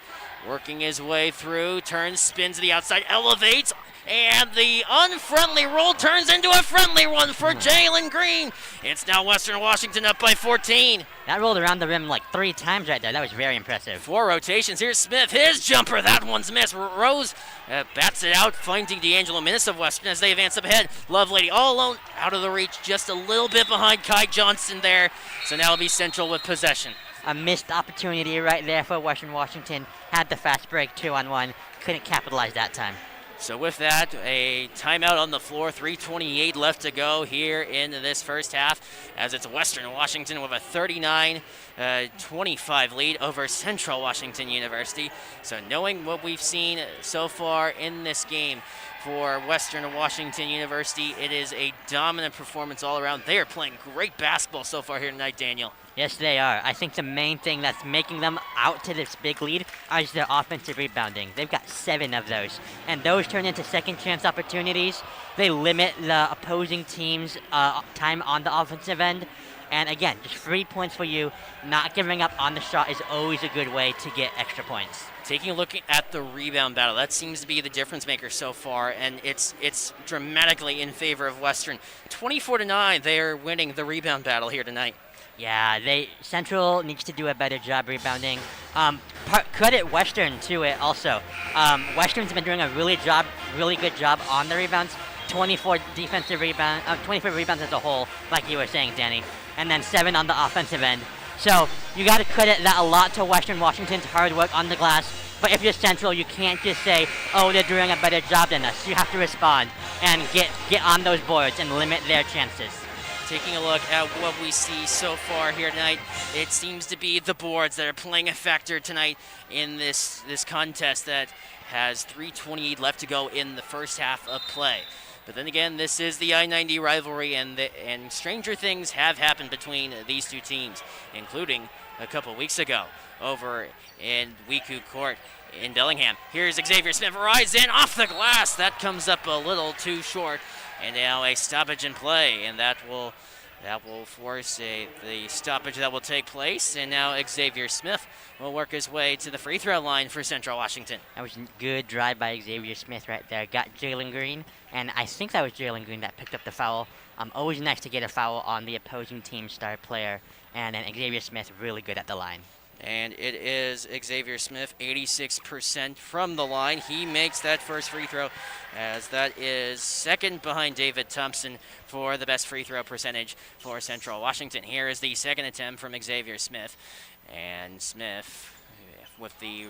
Working his way through, turns, spins to the outside, elevates, and the unfriendly roll turns into a friendly one for Jalen Green. It's now Western Washington up by 14. That rolled around the rim like 3 times right there. That was very impressive. 4 rotations. Here's Smith. His jumper. That one's missed. Rose bats it out, finding D'Angelo Minnis of Western as they advance up ahead. Lovelady all alone, out of the reach, just a little bit behind Kai Johnson there. So now it'll be Central with possession. A missed opportunity right there for Western Washington. Had the fast break 2-on-1. Couldn't capitalize that time. So with that, a timeout on the floor, 3:28 left to go here in this first half, as it's Western Washington with a 39-25 lead over Central Washington University. So knowing what we've seen so far in this game for Western Washington University, it is a dominant performance all around. They are playing great basketball so far here tonight, Daniel. Yes, they are. I think the main thing that's making them out to this big lead is their offensive rebounding. They've got 7 of those, and those turn into second chance opportunities. They limit the opposing team's time on the offensive end. And again, just 3 points for you. Not giving up on the shot is always a good way to get extra points. Taking a look at the rebound battle, that seems to be the difference maker so far, and it's dramatically in favor of Western. 24-9, they are winning the rebound battle here tonight. Yeah, Central needs to do a better job rebounding. Credit Western to it also. Western's been doing a really good job on the rebounds. 24 24 rebounds as a whole, like you were saying, Danny, and then 7 on the offensive end. So you got to credit that a lot to Western Washington's hard work on the glass. But if you're Central, you can't just say, "Oh, they're doing a better job than us." You have to respond and get on those boards and limit their chances. Taking a look at what we see so far here tonight, it seems to be the boards that are playing a factor tonight in this contest that has 3:28 left to go in the first half of play. But then again, this is the I-90 rivalry, and stranger things have happened between these two teams, including a couple weeks ago over in Wiku Court in Bellingham. Here's Xavier Smith, rides in off the glass. That comes up a little too short, and now a stoppage in play, and that will force the stoppage that will take place, and now Xavier Smith will work his way to the free throw line for Central Washington. That was a good drive by Xavier Smith right there. Got Jalen Green, and I think that was Jalen Green that picked up the foul. Always nice to get a foul on the opposing team's star player, and then Xavier Smith really good at the line. And it is Xavier Smith, 86% from the line. He makes that first free throw, as that is second behind David Thompson for the best free throw percentage for Central Washington. Here is the second attempt from Xavier Smith. And Smith with the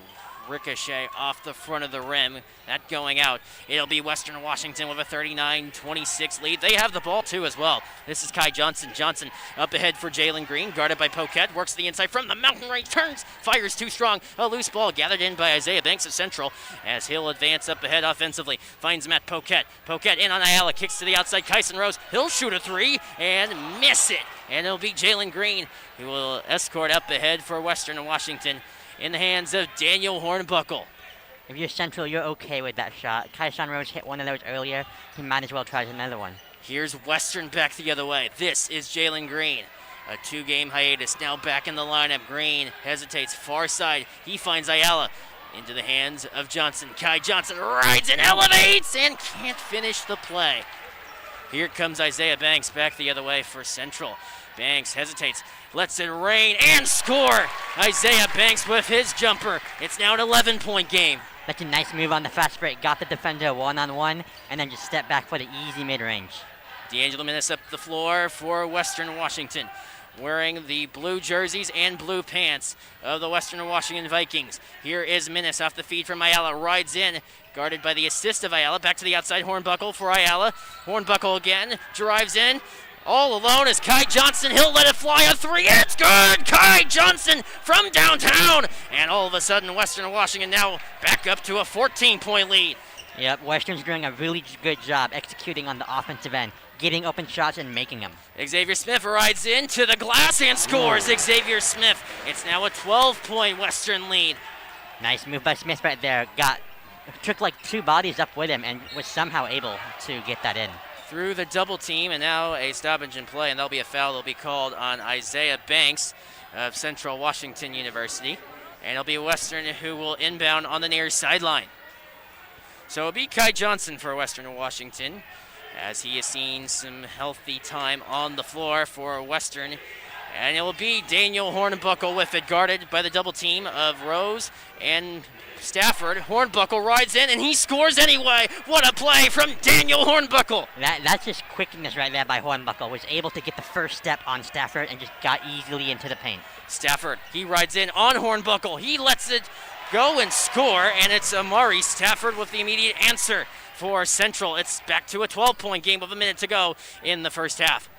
ricochet off the front of the rim, that going out. It'll be Western Washington with a 39-26 lead. They have the ball too as well. This is Kai Johnson. Johnson up ahead for Jalen Green, guarded by Poquette, works the inside from the mountain range, turns, fires too strong. A loose ball gathered in by Isaiah Banks of Central as he'll advance up ahead offensively. Finds Matt Poquette. Poquette in on Ayala, kicks to the outside. Kyson Rose, he'll shoot a three and miss it. And it'll be Jalen Green who will escort up ahead for Western Washington in the hands of Daniel Hornbuckle. If you're Central, you're okay with that shot. Kyson Rose hit one of those earlier. He might as well try another one. Here's Western back the other way. This is Jalen Green. A 2-game hiatus, now back in the lineup. Green hesitates, far side. He finds Ayala into the hands of Johnson. Kai Johnson rides and elevates and can't finish the play. Here comes Isaiah Banks back the other way for Central. Banks hesitates, lets it rain, and score! Isaiah Banks with his jumper. It's now an 11-point game. That's a nice move on the fast break. Got the defender one-on-one, and then just step back for the easy mid-range. D'Angelo Minnis up the floor for Western Washington, wearing the blue jerseys and blue pants of the Western Washington Vikings. Here is Minnis off the feed from Ayala, rides in, guarded by the assist of Ayala. Back to the outside, Hornbuckle for Ayala. Hornbuckle again, drives in. All alone is Kai Johnson. He'll let it fly, a three. It's good! Kai Johnson from downtown! And all of a sudden, Western Washington now back up to a 14-point lead. Yep, Western's doing a really good job executing on the offensive end, getting open shots and making them. Xavier Smith rides into the glass and scores. Xavier Smith. It's now a 12-point Western lead. Nice move by Smith right there. Took like 2 bodies up with him and was somehow able to get that in. Through the double team, and now a stoppage in play, and there'll be a foul that'll be called on Isaiah Banks of Central Washington University. And it'll be Western who will inbound on the near sideline. So it'll be Kai Johnson for Western Washington, as he has seen some healthy time on the floor for Western. And it will be Daniel Hornbuckle with it, guarded by the double team of Rose and Stafford. Hornbuckle rides in, and he scores anyway. What a play from Daniel Hornbuckle. That's just quickness right there by Hornbuckle. Was able to get the first step on Stafford and just got easily into the paint. Stafford, he rides in on Hornbuckle. He lets it go and score, and it's Amari Stafford with the immediate answer for Central. It's back to a 12-point game with a minute to go in the first half.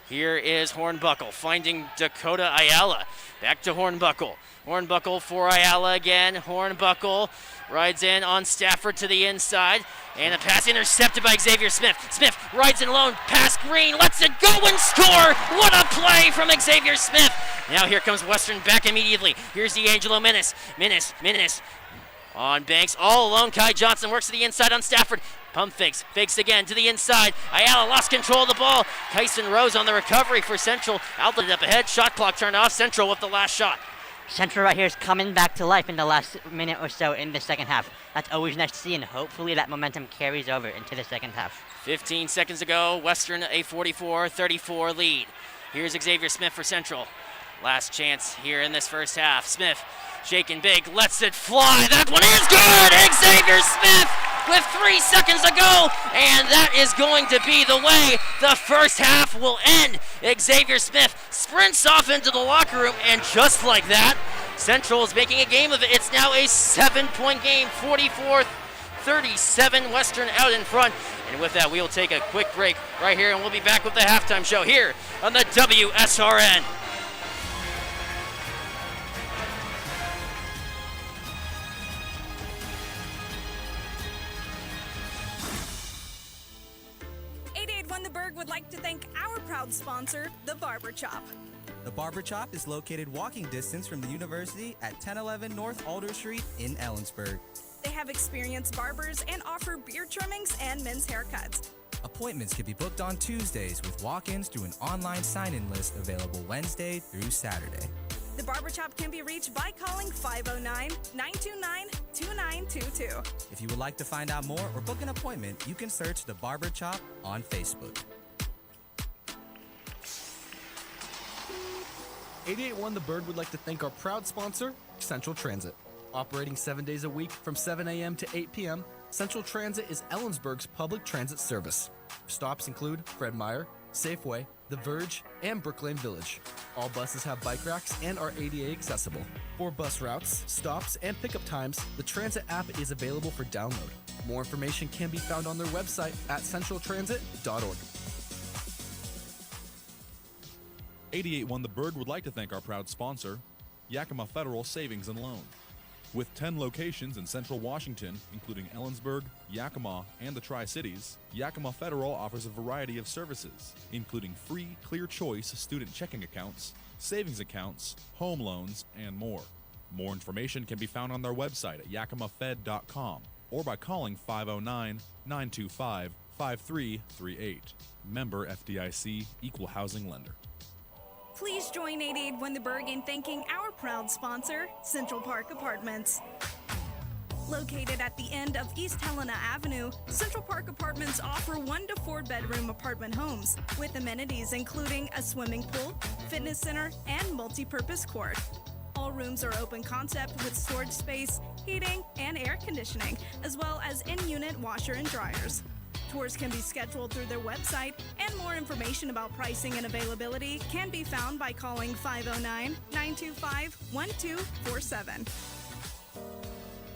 Here is Hornbuckle finding Dakota Ayala. Back to Hornbuckle. Hornbuckle for Ayala again. Hornbuckle rides in on Stafford to the inside. And a pass intercepted by Xavier Smith. Smith rides in alone, past Green, lets it go and score! What a play from Xavier Smith! Now here comes Western back immediately. Here's D'Angelo Minnis. Minnis on Banks, all alone. Kai Johnson works to the inside on Stafford. Pump fakes again to the inside. Ayala lost control of the ball. Kyson Rose on the recovery for Central. Outlet up ahead, shot clock turned off. Central with the last shot. Central right here is coming back to life in the last minute or so in the second half. That's always nice to see, and hopefully that momentum carries over into the second half. 15 seconds ago, Western a 44-34 lead. Here's Xavier Smith for Central. Last chance here in this first half. Smith shaking big, lets it fly. That one is good! Xavier Smith with 3 seconds to go, and that is going to be the way the first half will end. Xavier Smith sprints off into the locker room, and just like that, Central is making a game of it. It's now a 7-point game, 44-37, Western out in front. And with that, we will take a quick break right here, and we'll be back with the halftime show here on the WSRN. The Berg would like to thank our proud sponsor, the Barber Chop. The Barber Chop is located walking distance from the university at 1011 North Alder Street in Ellensburg. They have experienced barbers and offer beard trimmings and men's haircuts. Appointments can be booked on Tuesdays with walk-ins through an online sign-in list available Wednesday through Saturday. The Barber Chop can be reached by calling 509-929-2922. If you would like to find out more or book an appointment, you can search The Barber Chop on Facebook. 88.1 The Bird would like to thank our proud sponsor, Central Transit. Operating 7 days a week from 7 a.m. to 8 p.m., Central Transit is Ellensburg's public transit service. Stops include Fred Meyer, Safeway, The Verge, and Brooklyn Village. All buses have bike racks and are ADA accessible. For bus routes, stops, and pickup times, the Transit app is available for download. More information can be found on their website at centraltransit.org. 88.1 The Bird would like to thank our proud sponsor, Yakima Federal Savings and Loan. With 10 locations in central Washington, including Ellensburg, Yakima, and the Tri-Cities, Yakima Federal offers a variety of services, including free, clear choice student checking accounts, savings accounts, home loans, and more. More information can be found on their website at yakimafed.com or by calling 509-925-5338. Member FDIC, Equal Housing Lender. Please join 88.1 The Berg in thanking our proud sponsor, Central Park Apartments. Located at the end of East Helena Avenue, Central Park Apartments offer 1 to 4 bedroom apartment homes with amenities including a swimming pool, fitness center, and multi-purpose court. All rooms are open concept with storage space, heating, and air conditioning, as well as in-unit washer and dryers. Tours can be scheduled through their website, and more information about pricing and availability can be found by calling 509-925-1247.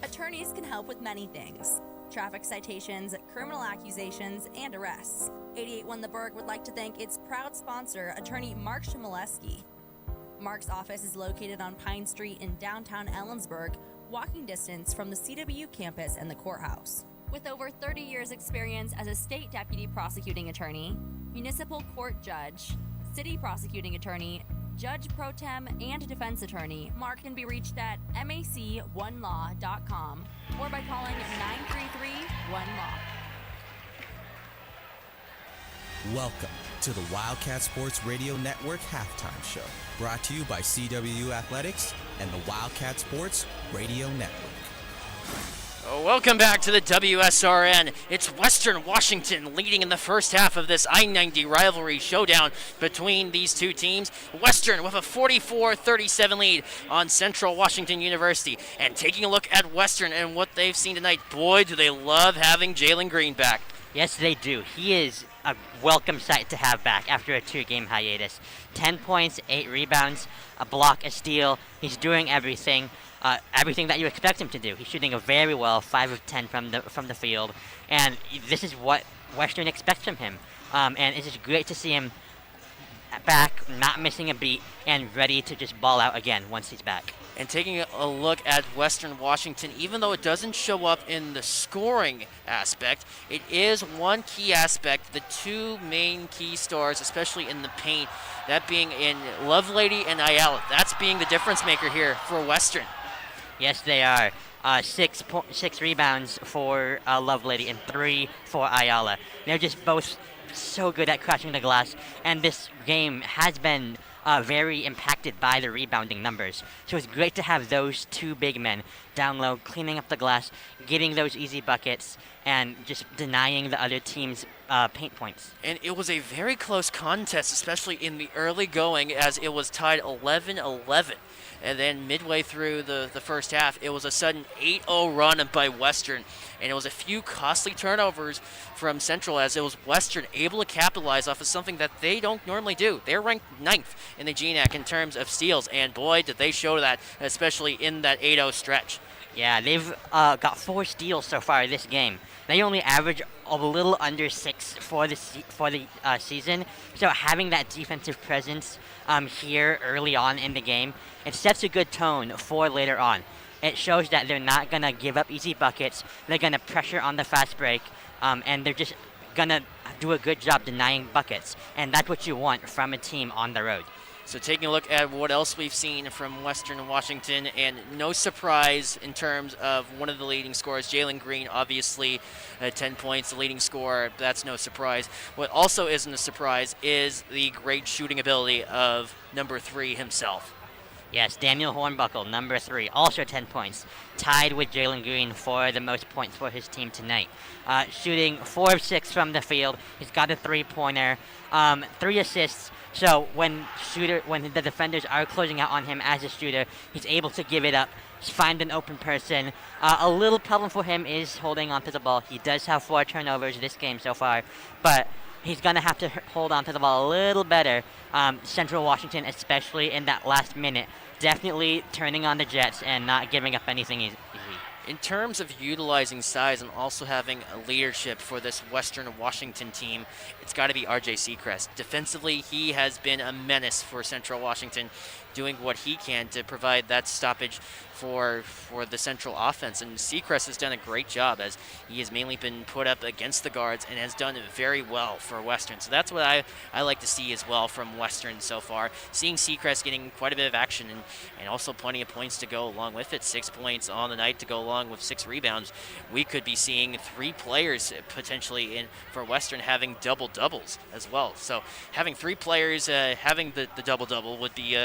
Attorneys can help with many things: traffic citations, criminal accusations, and arrests. 88.1 The Berg would like to thank its proud sponsor, attorney Mark Shimoleski. Mark's office is located on Pine Street in downtown Ellensburg, walking distance from the CW campus and the courthouse. With over 30 years' experience as a state deputy prosecuting attorney, municipal court judge, city prosecuting attorney, judge pro tem, and defense attorney, Mark can be reached at mac1law.com or by calling 933-1LAW. Welcome to the Wildcat Sports Radio Network Halftime Show, brought to you by CWU Athletics and the Wildcat Sports Radio Network. Welcome back to the WSRN. It's Western Washington leading in the first half of this I-90 rivalry showdown between these two teams. Western with a 44-37 lead on Central Washington University. And taking a look at Western and what they've seen tonight, boy, do they love having Jalen Green back. Yes, they do. He is a welcome sight to have back after a 2-game hiatus. 10 points, 8 rebounds, a block, a steal. He's doing everything. Everything that you expect him to do. He's shooting very well, 5 of 10 from the field, and this is what Western expects from him. And it's just great to see him back, not missing a beat, and ready to just ball out again once he's back. And taking a look at Western Washington, even though it doesn't show up in the scoring aspect, it is one key aspect, the two main key stars, especially in the paint, that being in Lovelady and Ayala. That's being the difference maker here for Western. Yes, they are. 6 rebounds for Lovelady and 3 for Ayala. They're just both so good at crashing the glass, and this game has been very impacted by the rebounding numbers. So it's great to have those two big men down low, cleaning up the glass, getting those easy buckets, and just denying the other team's paint points. And it was a very close contest, especially in the early going, as it was tied 11-11. And then midway through the first half, it was a sudden 8-0 run by Western. And it was a few costly turnovers from Central, as it was Western able to capitalize off of something that they don't normally do. They're ranked 9th in the GNAC in terms of steals, and boy, did they show that, especially in that 8-0 stretch. Yeah, they've got 4 steals so far this game. They only average a little under 6 for the season. So having that defensive presence here early on in the game, it sets a good tone for later on. It shows that they're not going to give up easy buckets. They're going to pressure on the fast break, and they're just going to do a good job denying buckets. And that's what you want from a team on the road. So taking a look at what else we've seen from Western Washington, and no surprise in terms of one of the leading scorers, Jalen Green, obviously 10 points, the leading scorer. That's no surprise. What also isn't a surprise is the great shooting ability of number 3 himself. Yes, Daniel Hornbuckle, number 3, also 10 points, tied with Jalen Green for the most points for his team tonight. Shooting 4 of 6 from the field. He's got a 3-pointer, 3 assists. So when the defenders are closing out on him as a shooter, he's able to give it up, find an open person. A little problem for him is holding onto the ball. He does have 4 turnovers this game so far, but he's going to have to hold on to the ball a little better. Central Washington, especially in that last minute, definitely turning on the Jets and not giving up anything easy. In terms of utilizing size and also having a leadership for this Western Washington team, it's got to be RJ Seacrest. Defensively, he has been a menace for Central Washington, doing what he can to provide that stoppage for the Central offense. And Seacrest has done a great job, as he has mainly been put up against the guards and has done very well for Western. So that's what I like to see as well from Western so far. Seeing Seacrest getting quite a bit of action and also plenty of points to go along with it. 6 points on the night to go along with 6 rebounds. We could be seeing 3 players potentially for Western having double-doubles as well. So having 3 players having the double-double would be,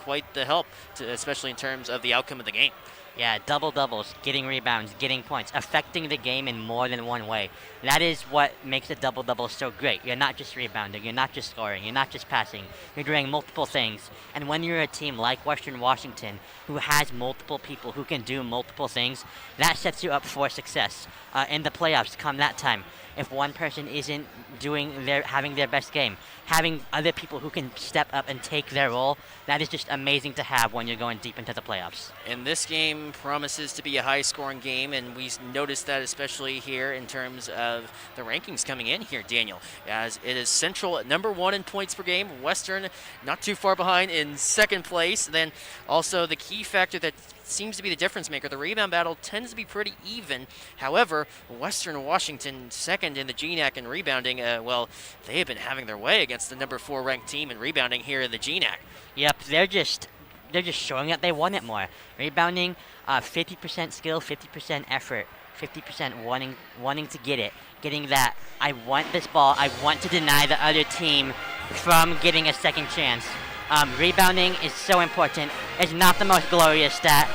quite the help, especially in terms of the outcome of the game. Yeah, double-doubles, getting rebounds, getting points, affecting the game in more than one way. That is what makes a double-double so great. You're not just rebounding, you're not just scoring, you're not just passing. You're doing multiple things. And when you're a team like Western Washington, who has multiple people who can do multiple things, that sets you up for success in the playoffs come that time. If one person isn't having their best game, having other people who can step up and take their role, that is just amazing to have when you're going deep into the playoffs. And this game promises to be a high-scoring game, and we noticed that especially here in terms of the rankings coming in here, Daniel, as it is Central at number 1 in points per game, Western not too far behind in 2nd place. Then also the key factor that seems to be the difference maker, the rebound battle tends to be pretty even. However, Western Washington 2nd in the GNAC in rebounding, they have been having their way against the number 4 ranked team in rebounding here in the GNAC. Yep, they're just showing that they want it more. Rebounding, 50% skill, 50% effort, 50% wanting to get it. Getting that, I want this ball, I want to deny the other team from getting a second chance. Rebounding is so important. It's not the most glorious stat.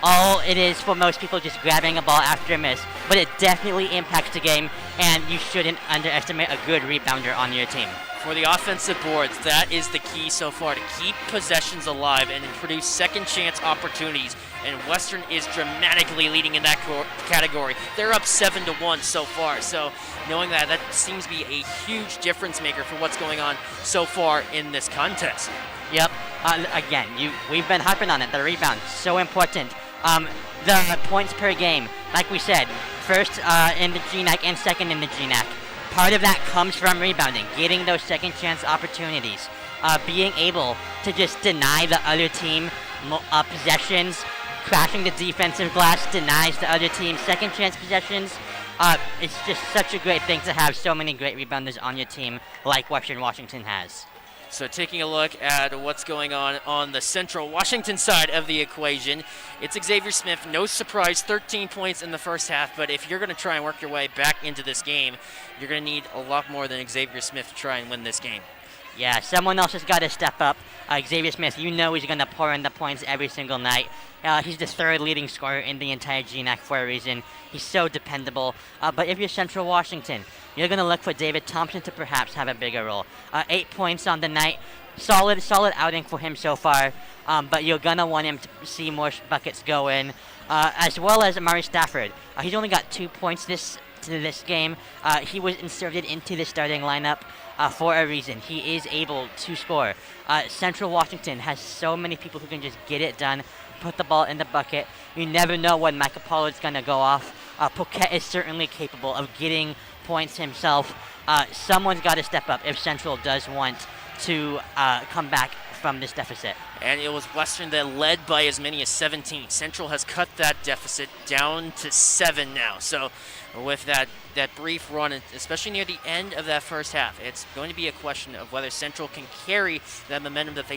All it is for most people just grabbing a ball after a miss, but it definitely impacts the game, and you shouldn't underestimate a good rebounder on your team. For the offensive boards, that is the key so far, to keep possessions alive and produce second chance opportunities. And Western is dramatically leading in that category. They're up 7-1 so far. So knowing that seems to be a huge difference maker for what's going on so far in this contest. Yep. Again, we've been harping on it. The rebound, so important. The points per game, like we said, first in the GNAC and 2nd in the GNAC. Part of that comes from rebounding, getting those second chance opportunities, being able to just deny the other team possessions, crashing the defensive glass denies the other team second chance possessions. It's just such a great thing to have so many great rebounders on your team like Western Washington has. So taking a look at what's going on the Central Washington side of the equation, it's Xavier Smith. No surprise, 13 points in the first half, but if you're going to try and work your way back into this game, you're going to need a lot more than Xavier Smith to try and win this game. Yeah, someone else has got to step up. Xavier Smith, you know he's going to pour in the points every single night. He's the third leading scorer in the entire GNAC for a reason. He's so dependable. But if you're Central Washington, you're going to look for David Thompson to perhaps have a bigger role. 8 points on the night. Solid outing for him so far. But you're going to want him to see more buckets go in. As well as Murray Stafford. He's only got 2 points this game. He was inserted into the starting lineup for a reason. He is able to score. Central Washington has so many people who can just get it done, put the ball in the bucket. You never know when Michael Pollard's going to go off. Poquet is certainly capable of getting points himself. Someone's got to step up if Central does want to come back from this deficit. And it was Western that led by as many as 17. Central has cut that deficit down to 7 now. So with that brief run, especially near the end of that first half, it's going to be a question of whether Central can carry that momentum that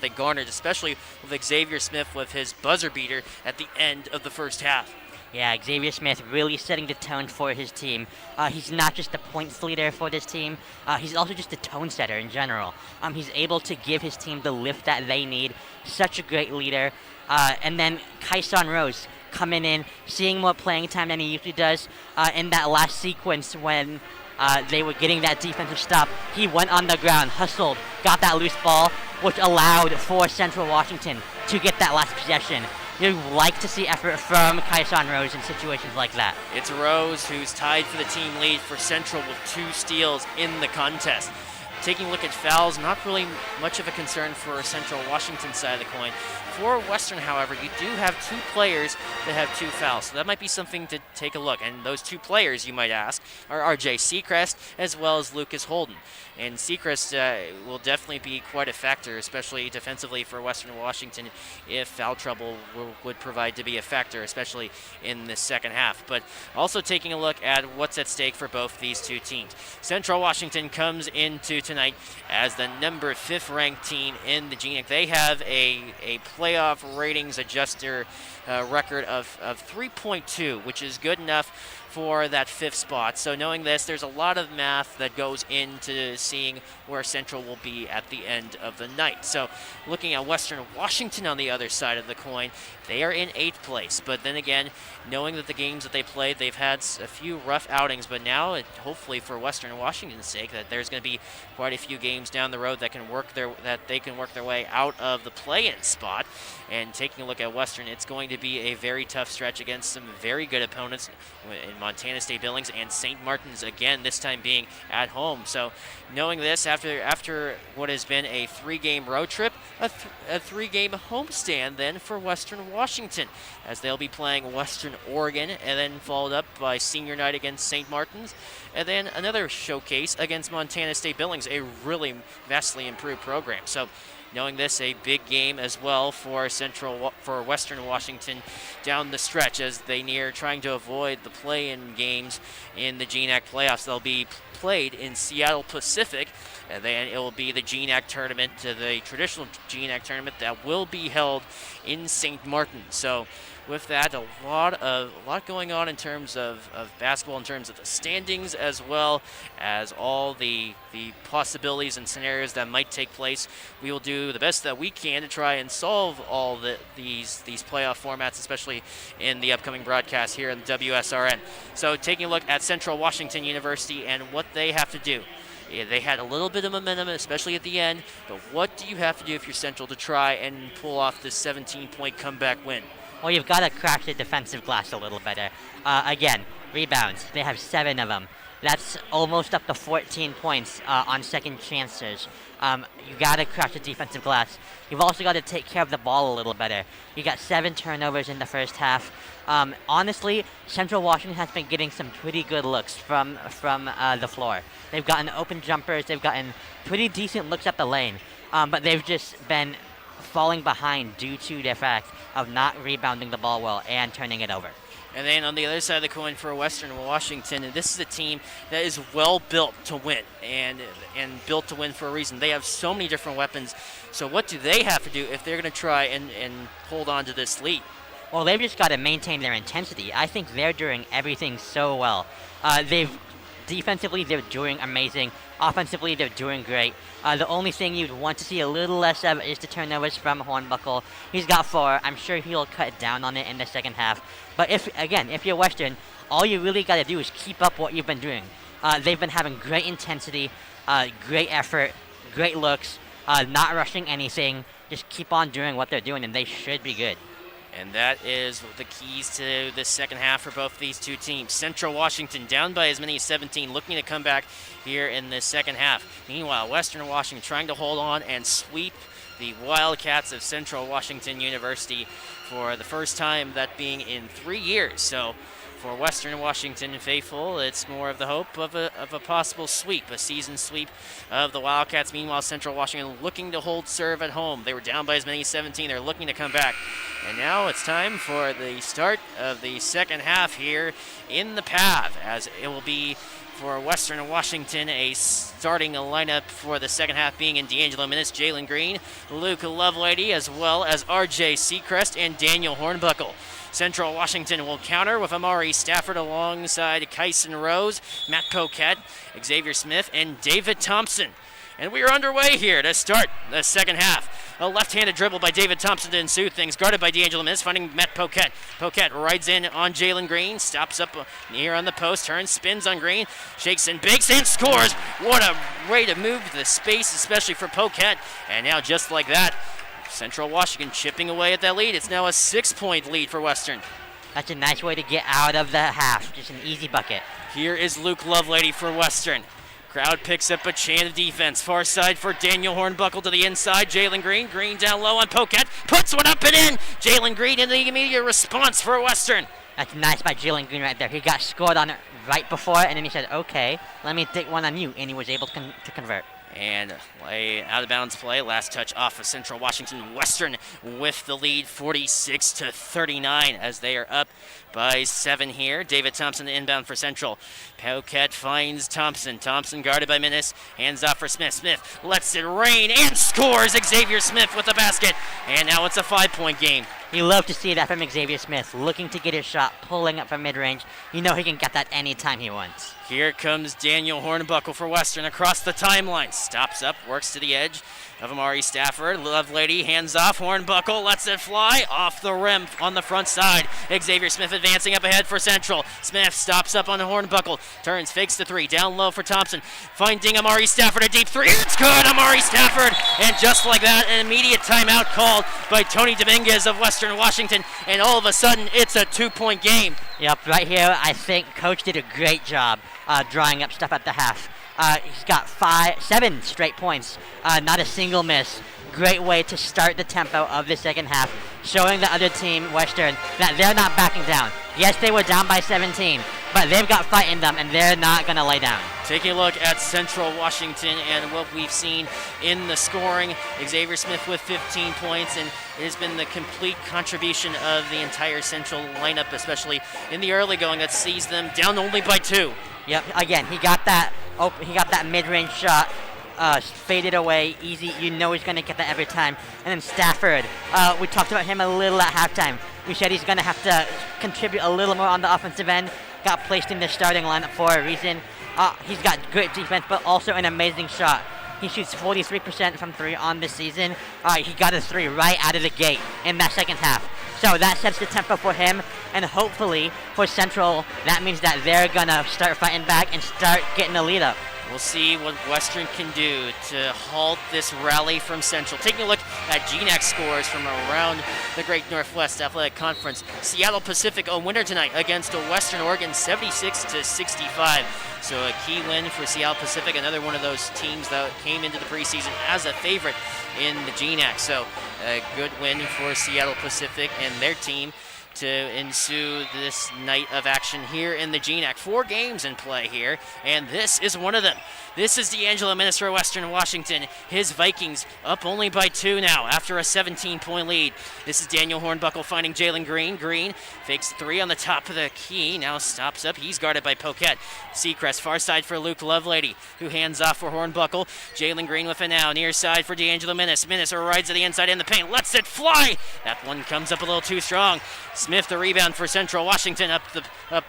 they garnered, especially with Xavier Smith with his buzzer beater at the end of the first half. Yeah, Xavier Smith really setting the tone for his team. He's not just the points leader for this team, he's also just a tone setter in general. He's able to give his team the lift that they need. Such a great leader. And then Kyson Rose coming in, seeing more playing time than he usually does. In that last sequence when they were getting that defensive stop, he went on the ground, hustled, got that loose ball, which allowed for Central Washington to get that last possession. You like to see effort from Kyson Rose in situations like that. It's Rose who's tied for the team lead for Central with 2 steals in the contest. Taking a look at fouls, not really much of a concern for Central Washington side of the coin. For Western, however, you do have 2 players that have 2 fouls, so that might be something to take a look. And those 2 players, you might ask, are RJ Seacrest as well as Lucas Holden. And Seacrest will definitely be quite a factor, especially defensively for Western Washington, if foul trouble would provide to be a factor, especially in the second half. But also taking a look at what's at stake for both these 2 teams. Central Washington comes into tonight as the number 5th ranked team in the GNAC. They have a playoff ratings adjuster record of 3.2, which is good enough for that 5th spot. So knowing this, there's a lot of math that goes into seeing where Central will be at the end of the night. So looking at Western Washington on the other side of the coin, they are in 8th place. But then again, knowing that the games that they played, they've had a few rough outings, but now hopefully for Western Washington's sake that there's going to be quite a few games down the road that they can work their way out of the play-in spot. And taking a look at Western, it's going to be a very tough stretch against some very good opponents in Montana State Billings and St. Martin's again, this time being at home. So knowing this, after what has been a 3-game road trip, a 3-game homestand then for Western Washington, as they'll be playing Western Oregon and then followed up by senior night against St. Martin's, and then another showcase against Montana State Billings, a really vastly improved program. So knowing this, a big game as well for Western Washington down the stretch as they near trying to avoid the play-in games in the GNAC playoffs. They'll be played in Seattle Pacific, and then it will be the GNAC tournament, the traditional GNAC tournament that will be held in St. Martin. So with that, a lot going on in terms of basketball, in terms of the standings, as well as all the possibilities and scenarios that might take place. We will do the best that we can to try and solve all these playoff formats, especially in the upcoming broadcast here in WSRN. So taking a look at Central Washington University and what they have to do. Yeah, they had a little bit of momentum, especially at the end, but what do you have to do if you're Central to try and pull off this 17-point comeback win? Well, you've got to crack the defensive glass a little better. Again, rebounds. They have 7 of them. That's almost up to 14 points on second chances. You got to crack the defensive glass. You've also got to take care of the ball a little better. You got 7 turnovers in the first half. Honestly, Central Washington has been getting some pretty good looks from the floor. They've gotten open jumpers. They've gotten pretty decent looks at the lane. But they've just been falling behind due to the fact of not rebounding the ball well and turning it over. And then on the other side of the coin for Western Washington, this is a team that is well built to win and built to win for a reason. They have so many different weapons. So what do they have to do if they're going to try and hold on to this lead? Well, they've just got to maintain their intensity. I think they're doing everything so well. They've Defensively, they're doing amazing. Offensively, they're doing great. The only thing you'd want to see a little less of is the turnovers from Hornbuckle. He's got 4. I'm sure he'll cut down on it in the second half. But if you're Western, all you really got to do is keep up what you've been doing. They've been having great intensity, great effort, great looks, not rushing anything. Just keep on doing what they're doing, and they should be good. And that is the keys to the second half for both of these two teams. Central Washington down by as many as 17, looking to come back here in the second half. Meanwhile, Western Washington trying to hold on and sweep the Wildcats of Central Washington University for the first time, that being in 3 years. So for Western Washington faithful, it's more of the hope of a possible sweep, a season sweep of the Wildcats. Meanwhile, Central Washington looking to hold serve at home. They were down by as many as 17. They're looking to come back. And now it's time for the start of the second half here in the PAV, as it will be for Western Washington, a starting lineup for the second half being in D'Angelo Minnis, Jalen Green, Luke Lovelady, as well as RJ Seacrest and Daniel Hornbuckle. Central Washington will counter with Amari Stafford alongside Kyson Rose, Matt Poquette, Xavier Smith, and David Thompson. And we are underway here to start the second half. A left-handed dribble by David Thompson to ensue things, guarded by D'Angelo Minnis, finding Matt Poquette. Poquette rides in on Jalen Green, stops up here on the post, turns, spins on Green, shakes and bakes, and scores. What a way to move the space, especially for Poquette. And now just like that, Central Washington chipping away at that lead. It's now a 6-point lead for Western. That's a nice way to get out of the half. Just an easy bucket. Here is Luke Lovelady for Western. Crowd picks up a chain of defense. Far side for Daniel Hornbuckle to the inside. Jalen Green. Green down low on Poquette. Puts one up and in. Jalen Green in the immediate response for Western. That's nice by Jalen Green right there. He got scored on it right before, and then he said, okay, let me take one on you, and he was able to convert. And a out-of-bounds play. Last touch off of Central Washington. Western with the lead, 46-39, as they are up by 7 here. David Thompson the inbound for Central. Poquette finds Thompson. Thompson guarded by Minnis. Hands off for Smith. Smith lets it rain and scores. Xavier Smith with the basket. And now it's a 5-point game. You love to see that from Xavier Smith, looking to get his shot, pulling up from mid-range. You know he can get that anytime he wants. Here comes Daniel Hornbuckle for Western across the timeline. Stops up, works to the edge of Amari Stafford. Lovelady hands off. Hornbuckle lets it fly off the rim on the front side. Xavier Smith advancing up ahead for Central. Smith stops up on the Hornbuckle. Turns, fakes the 3. Down low for Thompson. Finding Amari Stafford, a deep 3. It's good! Amari Stafford! And just like that, an immediate timeout called by Tony Dominguez of Western Washington. And all of a sudden, it's a 2-point game. Yep, right here, I think Coach did a great job drawing up stuff at the half. He's got 7 straight points, not a single miss. Great way to start the tempo of the second half, showing the other team, Western, that they're not backing down. Yes, they were down by 17, but they've got fight in them, and they're not going to lay down. Taking a look at Central Washington and what we've seen in the scoring. Xavier Smith with 15 points, and it has been the complete contribution of the entire Central lineup, especially in the early going, that sees them down only by 2. Yep, again, he got that mid-range shot, faded away, easy. You know he's going to get that every time. And then Stafford, we talked about him a little at halftime. We said he's going to have to contribute a little more on the offensive end. Got placed in the starting lineup for a reason. He's got great defense, but also an amazing shot. He shoots 43% from 3 on the season. He got a 3 right out of the gate in that second half. So that sets the tempo for him, and hopefully for Central, that means that they're going to start fighting back and start getting the lead up. We'll see what Western can do to halt this rally from Central. Taking a look at GNAC scores from around the Great Northwest Athletic Conference. Seattle Pacific a winner tonight against Western Oregon, 76-65. So a key win for Seattle Pacific, another one of those teams that came into the preseason as a favorite in the GNAC. So a good win for Seattle Pacific and their team to ensue this night of action here in the GNAC. 4 games in play here, and this is one of them. This is D'Angelo Minnis for Western Washington. His Vikings up only by 2 now after a 17-point lead. This is Daniel Hornbuckle finding Jalen Green. Green fakes 3 on the top of the key. Now stops up. He's guarded by Poquette. Seacrest far side for Luke Lovelady, who hands off for Hornbuckle. Jalen Green with it now. Near side for D'Angelo Minnis. Minnis rides to the inside in the paint. Lets it fly. That one comes up a little too strong. Smith the rebound for Central Washington up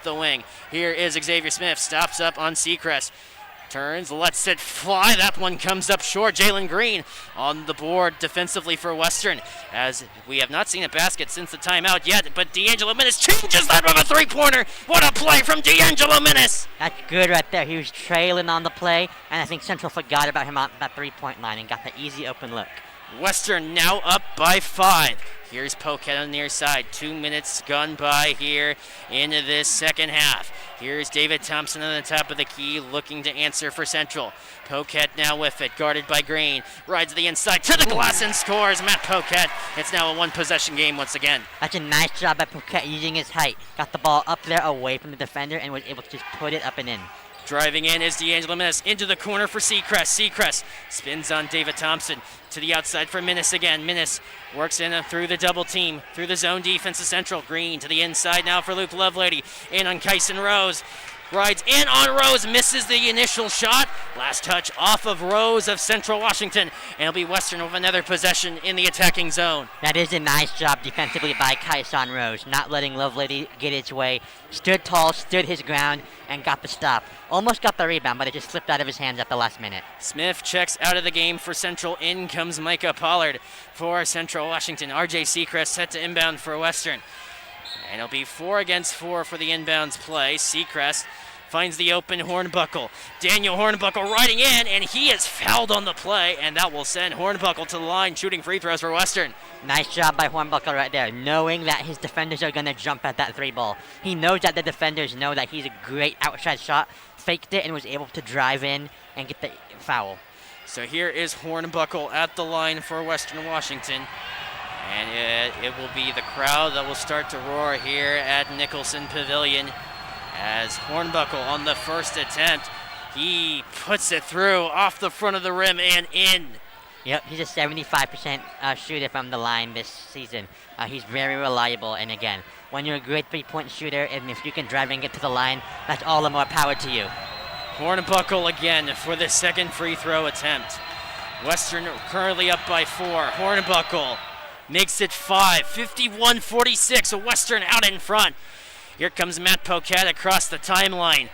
the wing. Here is Xavier Smith, stops up on Seacrest. Turns, lets it fly. That one comes up short. Jalen Green on the board defensively for Western, as we have not seen a basket since the timeout yet, but D'Angelo Minnis changes that with a three-pointer. What a play from D'Angelo Minnis! That's good right there. He was trailing on the play, and I think Central forgot about him on that three-point line and got the easy open look. Western now up by 5. Here's Poquet on the near side. 2 minutes gone by here into this second half. Here's David Thompson on the top of the key looking to answer for Central. Poquet now with it, guarded by Green. Rides the inside to the glass and scores. Matt Poquet. It's now a one-possession game once again. That's a nice job by Poquet using his height. Got the ball up there away from the defender and was able to just put it up and in. Driving in is D'Angelo Minnis into the corner for Seacrest. Seacrest spins on David Thompson to the outside for Minnis again. Minnis works in through the double team, through the zone defense of Central. Green to the inside now for Luke Lovelady. In on Kyson Rose. Rides in on Rose, misses the initial shot. Last touch off of Rose of Central Washington. And it'll be Western with another possession in the attacking zone. That is a nice job defensively by Kyson Rose, not letting Lovelady get its way. Stood tall, stood his ground, and got the stop. Almost got the rebound, but it just slipped out of his hands at the last minute. Smith checks out of the game for Central. In comes Micah Pollard for Central Washington. RJ Seacrest set to inbound for Western. And it'll be 4 against 4 for the inbounds play. Seacrest finds the open Hornbuckle. Daniel Hornbuckle riding in, and he is fouled on the play, and that will send Hornbuckle to the line shooting free throws for Western. Nice job by Hornbuckle right there, knowing that his defenders are going to jump at that three ball. He knows that the defenders know that he's a great outside shot, faked it, and was able to drive in and get the foul. So here is Hornbuckle at the line for Western Washington. And it will be the crowd that will start to roar here at Nicholson Pavilion as Hornbuckle on the first attempt. He puts it through off the front of the rim and in. Yep, he's a 75% shooter from the line this season. He's very reliable, and again, when you're a great three-point shooter, and if you can drive and get to the line, that's all the more power to you. Hornbuckle again for the second free throw attempt. Western currently up by 4. Hornbuckle makes it 5, 51-46, so Western out in front. Here comes Matt Poquet across the timeline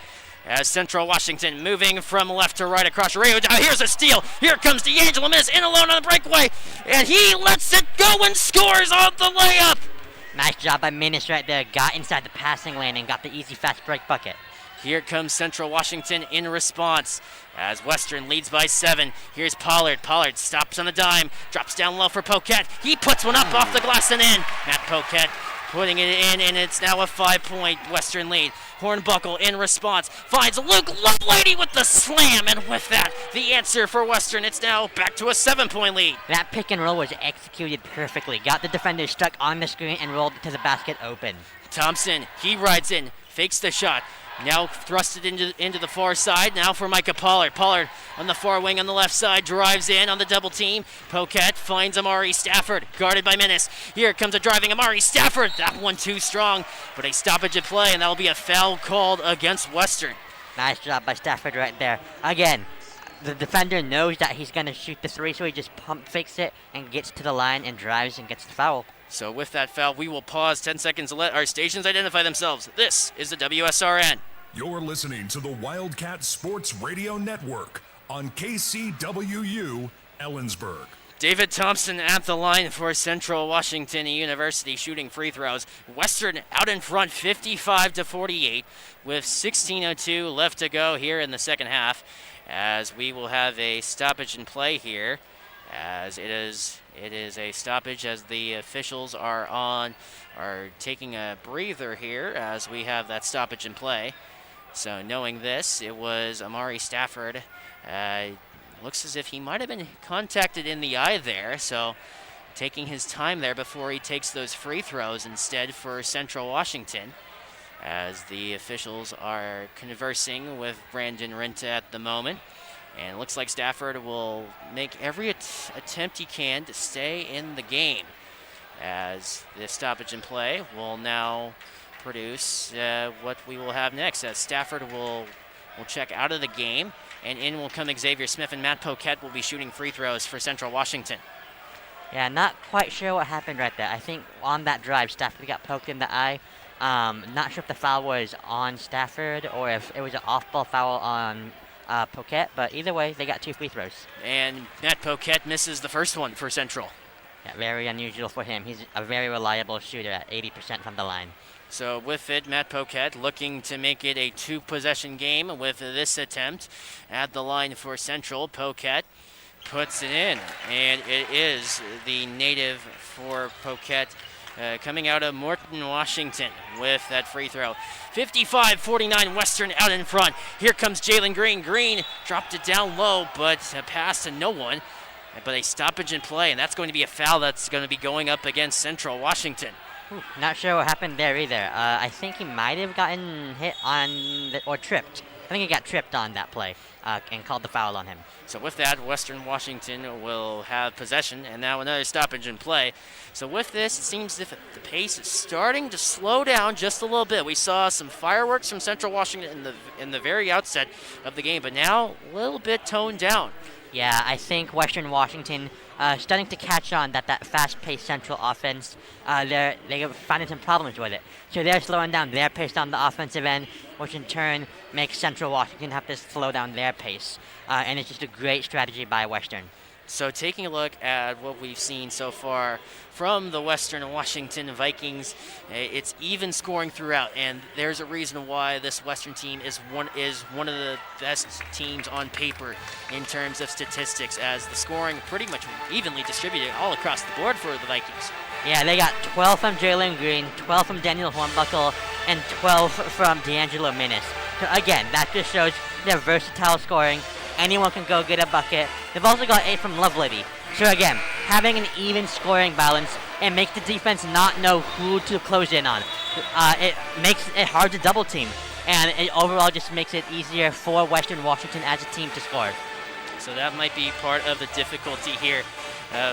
as Central Washington moving from left to right across Rio. Here's a steal. Here comes D'Angelo Minnis in alone on the breakaway, and he lets it go and scores on the layup. Nice job by Minnis right there. Got inside the passing lane and got the easy fast break bucket. Here comes Central Washington in response as Western leads by 7. Here's Pollard. Pollard stops on a dime, drops down low for Poquet. He puts one up off the glass and in. Matt Poquet putting it in, and it's now a 5-point Western lead. Hornbuckle in response finds Luke Lovelady with the slam, and with that, the answer for Western. It's now back to a 7-point lead. That pick and roll was executed perfectly. Got the defender stuck on the screen and rolled to the basket open. Thompson, he rides in, fakes the shot. Now thrusted into the far side. Now for Micah Pollard. Pollard on the far wing on the left side. Drives in on the double team. Poquet finds Amari Stafford. Guarded by Minnis. Here comes a driving Amari Stafford. That one too strong. But a stoppage at play, and that will be a foul called against Western. Nice job by Stafford right there. Again, the defender knows that he's going to shoot the three, so he just pump fakes it and gets to the line and drives and gets the foul. So with that foul, we will pause 10 seconds to let our stations identify themselves. This is the WSRN. You're listening to the Wildcat Sports Radio Network on KCWU Ellensburg. David Thompson at the line for Central Washington University shooting free throws. Western out in front 55-48 with 16:02 left to go here in the second half, as we will have a stoppage in play here, as it is a stoppage as the officials are taking a breather here as we have that stoppage in play. So knowing this, it was Amari Stafford. Looks as if he might have been contacted in the eye there, so taking his time there before he takes those free throws instead for Central Washington, as the officials are conversing with Brandon Renta at the moment. And it looks like Stafford will make every attempt he can to stay in the game, as the stoppage in play will now produce what we will have next, as Stafford will check out of the game, and in will come Xavier Smith, and Matt Poquet will be shooting free throws for Central Washington. Yeah, not quite sure what happened right there. I think on that drive, Stafford got poked in the eye. Not sure if the foul was on Stafford or if it was an off-ball foul on Poquette, but either way, they got 2 free throws. And Matt Poquette misses the first one for Central. Yeah, very unusual for him. He's a very reliable shooter at 80% from the line. So with it, Matt Poquette looking to make it a 2-possession game with this attempt at the line for Central. Poquette puts it in, and it is the native for Poquette coming out of Morton, Washington with that free throw. 55-49 Western out in front. Here comes Jalen Green. Green dropped it down low, but a pass to no one. But a stoppage in play, and that's going to be a foul that's going to be going up against Central Washington. Not sure what happened there either. I think he might have gotten hit on or tripped. I think he got tripped on that play and called the foul on him. So with that, Western Washington will have possession, and now another stoppage in play. So with this, it seems as if the pace is starting to slow down just a little bit. We saw some fireworks from Central Washington in the very outset of the game, but now a little bit toned down. Yeah, I think Western Washington starting to catch on that fast-paced Central offense, they're finding some problems with it. So they're slowing down their pace on the offensive end, which in turn makes Central Washington have to slow down their pace. And it's just a great strategy by Western. So taking a look at what we've seen so far from the Western Washington Vikings, it's even scoring throughout, and there's a reason why this Western team is one of the best teams on paper in terms of statistics, as the scoring pretty much evenly distributed all across the board for the Vikings. Yeah, they got 12 from Jalen Green, 12 from Daniel Hornbuckle, and 12 from D'Angelo Minnis. So again, that just shows their versatile scoring. Anyone can go get a bucket. They've also got 8 from Lovelady. So again, having an even scoring balance and makes the defense not know who to close in on. It makes it hard to double team, and it overall just makes it easier for Western Washington as a team to score. So that might be part of the difficulty here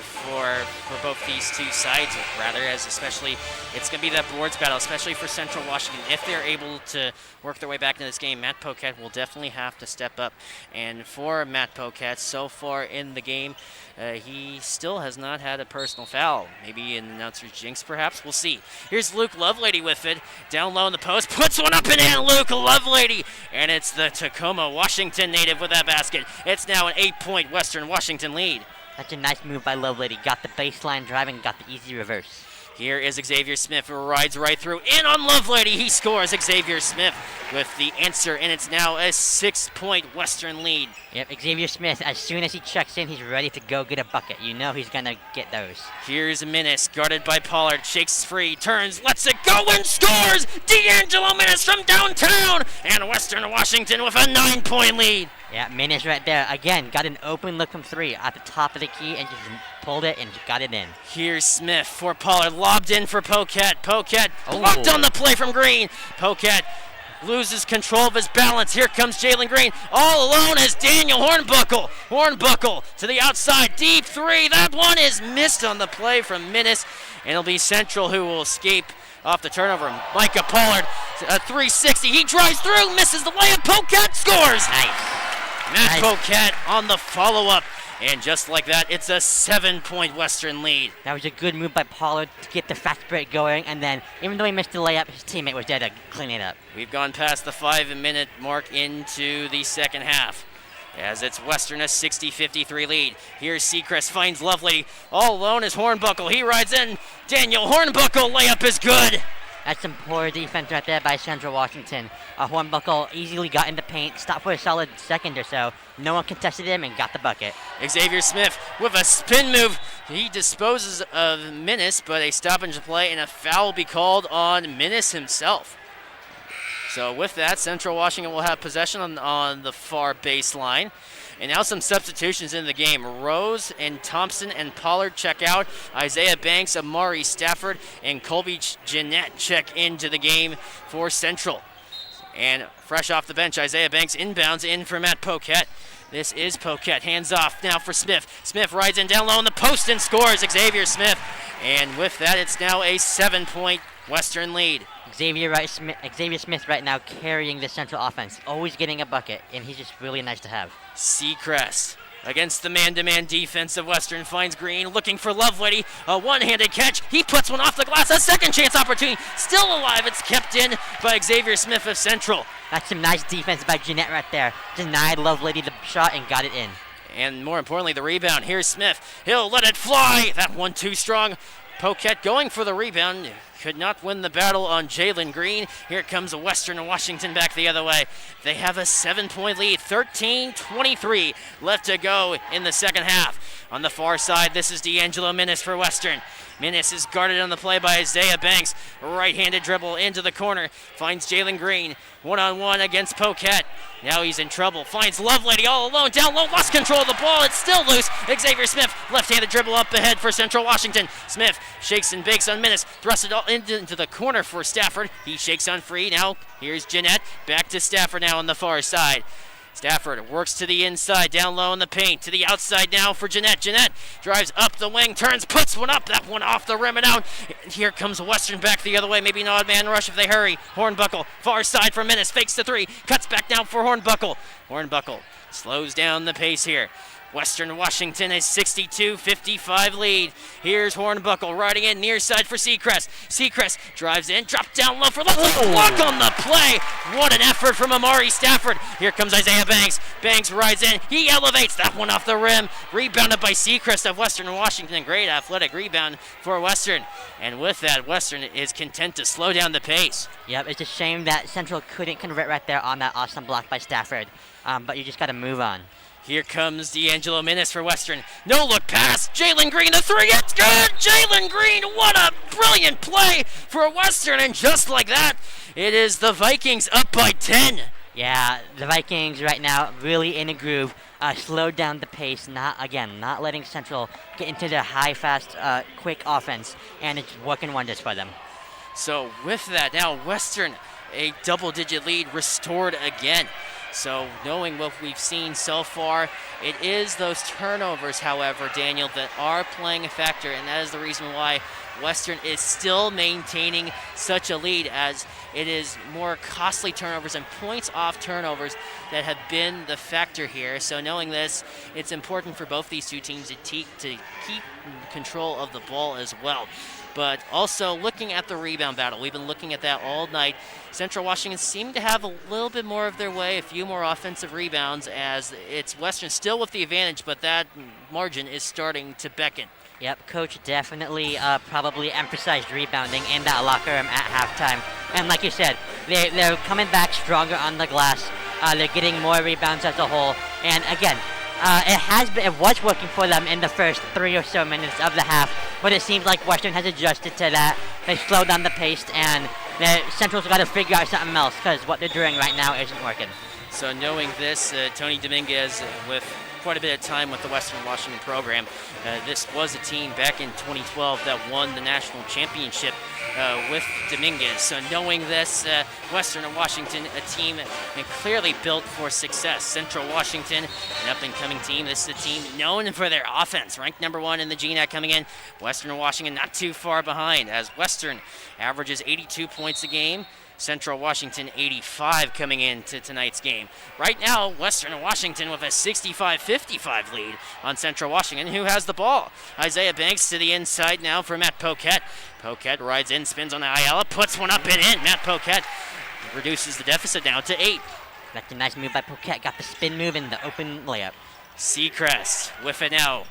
for both these two sides, rather, as especially it's going to be that boards battle, especially for Central Washington. If they're able to work their way back into this game, Matt Poquette will definitely have to step up. And for Matt Poquette, so far in the game, he still has not had a personal foul. Maybe an announcer's jinx, perhaps. We'll see. Here's Luke Lovelady with it. Down low in the post. Puts one up and in. Luke Lovelady. And it's the Tacoma, Washington native with that basket. It's now an 8-point Western Washington lead. That's a nice move by Lovelady. Got the baseline drive and got the easy reverse. Here is Xavier Smith, who rides right through. In on Lovelady. He scores. Xavier Smith with the answer, and it's now a 6-point Western lead. Yep, Xavier Smith, as soon as he checks in, he's ready to go get a bucket. You know he's going to get those. Here's Minnis, guarded by Pollard. Shakes free, turns, lets it go, and scores! D'Angelo Minnis from downtown! And Western Washington with a 9-point lead. Yeah, Minnis right there. Again, got an open look from 3 at the top of the key and just pulled it and got it in. Here's Smith for Pollard, lobbed in for Poquette. Poquette blocked on the play from Green. Poquette loses control of his balance. Here comes Jalen Green. All alone is Daniel Hornbuckle. Hornbuckle to the outside. Deep 3. That one is missed on the play from Minnis. And it'll be Central who will escape off the turnover. Micah Pollard, a 360. He drives through, misses the layup. Poquette scores. Nice. Matt Poquette on the follow-up. And just like that, it's a 7-point Western lead. That was a good move by Pollard to get the fast break going, and then even though he missed the layup, his teammate was there to clean it up. We've gone past the 5-minute mark into the second half, as it's Western a 60-53 lead. Here's Seacrest, finds Lovelady. All alone is Hornbuckle. He rides in. Daniel Hornbuckle layup is good. That's some poor defense right there by Central Washington. Hornbuckle easily got in the paint, stopped for a solid second or so. No one contested him and got the bucket. Xavier Smith with a spin move. He disposes of Minnis, but a stoppage play and a foul will be called on Minnis himself. So with that, Central Washington will have possession on the far baseline. And now some substitutions in the game. Rose and Thompson and Pollard check out. Isaiah Banks, Amari Stafford, and Colby Jeanette check into the game for Central. And fresh off the bench, Isaiah Banks inbounds in for Matt Poquette. This is Poquette. Hands off now for Smith. Smith rides in down low in the post and scores. Xavier Smith. And with that, it's now a 7-point Western lead. Xavier Smith right now carrying the Central offense, always getting a bucket, and he's just really nice to have. Seacrest against the man-to-man defense of Western. Finds Green, looking for Lovelady. A one-handed catch. He puts one off the glass. A second chance opportunity. Still alive. It's kept in by Xavier Smith of Central. That's some nice defense by Jeanette right there. Denied Lovelady the shot and got it in. And more importantly, the rebound. Here's Smith. He'll let it fly. That one too strong. Poquette going for the rebound. Could not win the battle on Jalen Green. Here comes Western Washington back the other way. They have a 7-point lead, 13-23 left to go in the second half. On the far side, this is D'Angelo Minnis for Western. Minnis is guarded on the play by Isaiah Banks. Right-handed dribble into the corner. Finds Jalen Green. One-on-one against Poquette. Now he's in trouble. Finds Lovelady all alone. Down low. Lost control of the ball. It's still loose. Xavier Smith. Left-handed dribble up ahead for Central Washington. Smith shakes and bakes on Minnis. Thrusts it all into the corner for Stafford. He shakes on free. Now here's Jeanette. Back to Stafford now on the far side. Stafford works to the inside, down low in the paint, to the outside now for Jeanette. Jeanette drives up the wing, turns, puts one up, that one off the rim and out. Here comes Western back the other way, maybe an odd man rush if they hurry. Hornbuckle, far side for Minnis, fakes the three, cuts back down for Hornbuckle. Hornbuckle slows down the pace here. Western Washington is 62-55 lead. Here's Hornbuckle riding in near side for Seacrest. Seacrest drives in, dropped down low for left. Block on the play. What an effort from Amari Stafford. Here comes Isaiah Banks. Banks rides in. He elevates that one off the rim. Rebounded by Seacrest of Western Washington. Great athletic rebound for Western. And with that, Western is content to slow down the pace. Yep, it's a shame that Central couldn't convert right there on that awesome block by Stafford. But you just got to move on. Here comes D'Angelo Minnis for Western. No look pass. Jalen Green, the three. It's good. Jalen Green, what a brilliant play for Western. And just like that, it is the Vikings up by 10. Yeah, the Vikings right now really in a groove. Slowed down the pace, not letting Central get into their high, fast, quick offense. And it's working wonders for them. So with that, now Western, a double-digit lead restored again. So knowing what we've seen so far, it is those turnovers, however, Daniel, that are playing a factor, and that is the reason why Western is still maintaining such a lead, as it is more costly turnovers and points off turnovers that have been the factor here. So knowing this, it's important for both these two teams to keep control of the ball as well. But also looking at the rebound battle, we've been looking at that all night. Central Washington seemed to have a little bit more of their way, a few more offensive rebounds, as it's Western still with the advantage, but that margin is starting to beckon. Yep, Coach definitely probably emphasized rebounding in that locker room at halftime. And like you said, they're coming back stronger on the glass. They're getting more rebounds as a whole. And again, it was working for them in the first 3 or so minutes of the half, but it seems like Western has adjusted to that. They slowed down the pace, and Central's got to figure out something else, because what they're doing right now isn't working. So knowing this, Tony Dominguez, with quite a bit of time with the Western Washington program, this was a team back in 2012 that won the national championship with Dominguez. So knowing this, Western Washington, a team clearly built for success. Central Washington, an up-and-coming team. This is a team known for their offense, ranked number 1 in the GNAC coming in. Western Washington not too far behind, as Western averages 82 points a game. Central Washington 85 coming into tonight's game. Right now, Western Washington with a 65-55 lead on Central Washington, who has the ball. Isaiah Banks to the inside now for Matt Poquette. Poquette rides in, spins on Ayala, puts one up and in. Matt Poquette reduces the deficit now to 8. That's a nice move by Poquette. Got the spin move and the open layup. Seacrest with it now.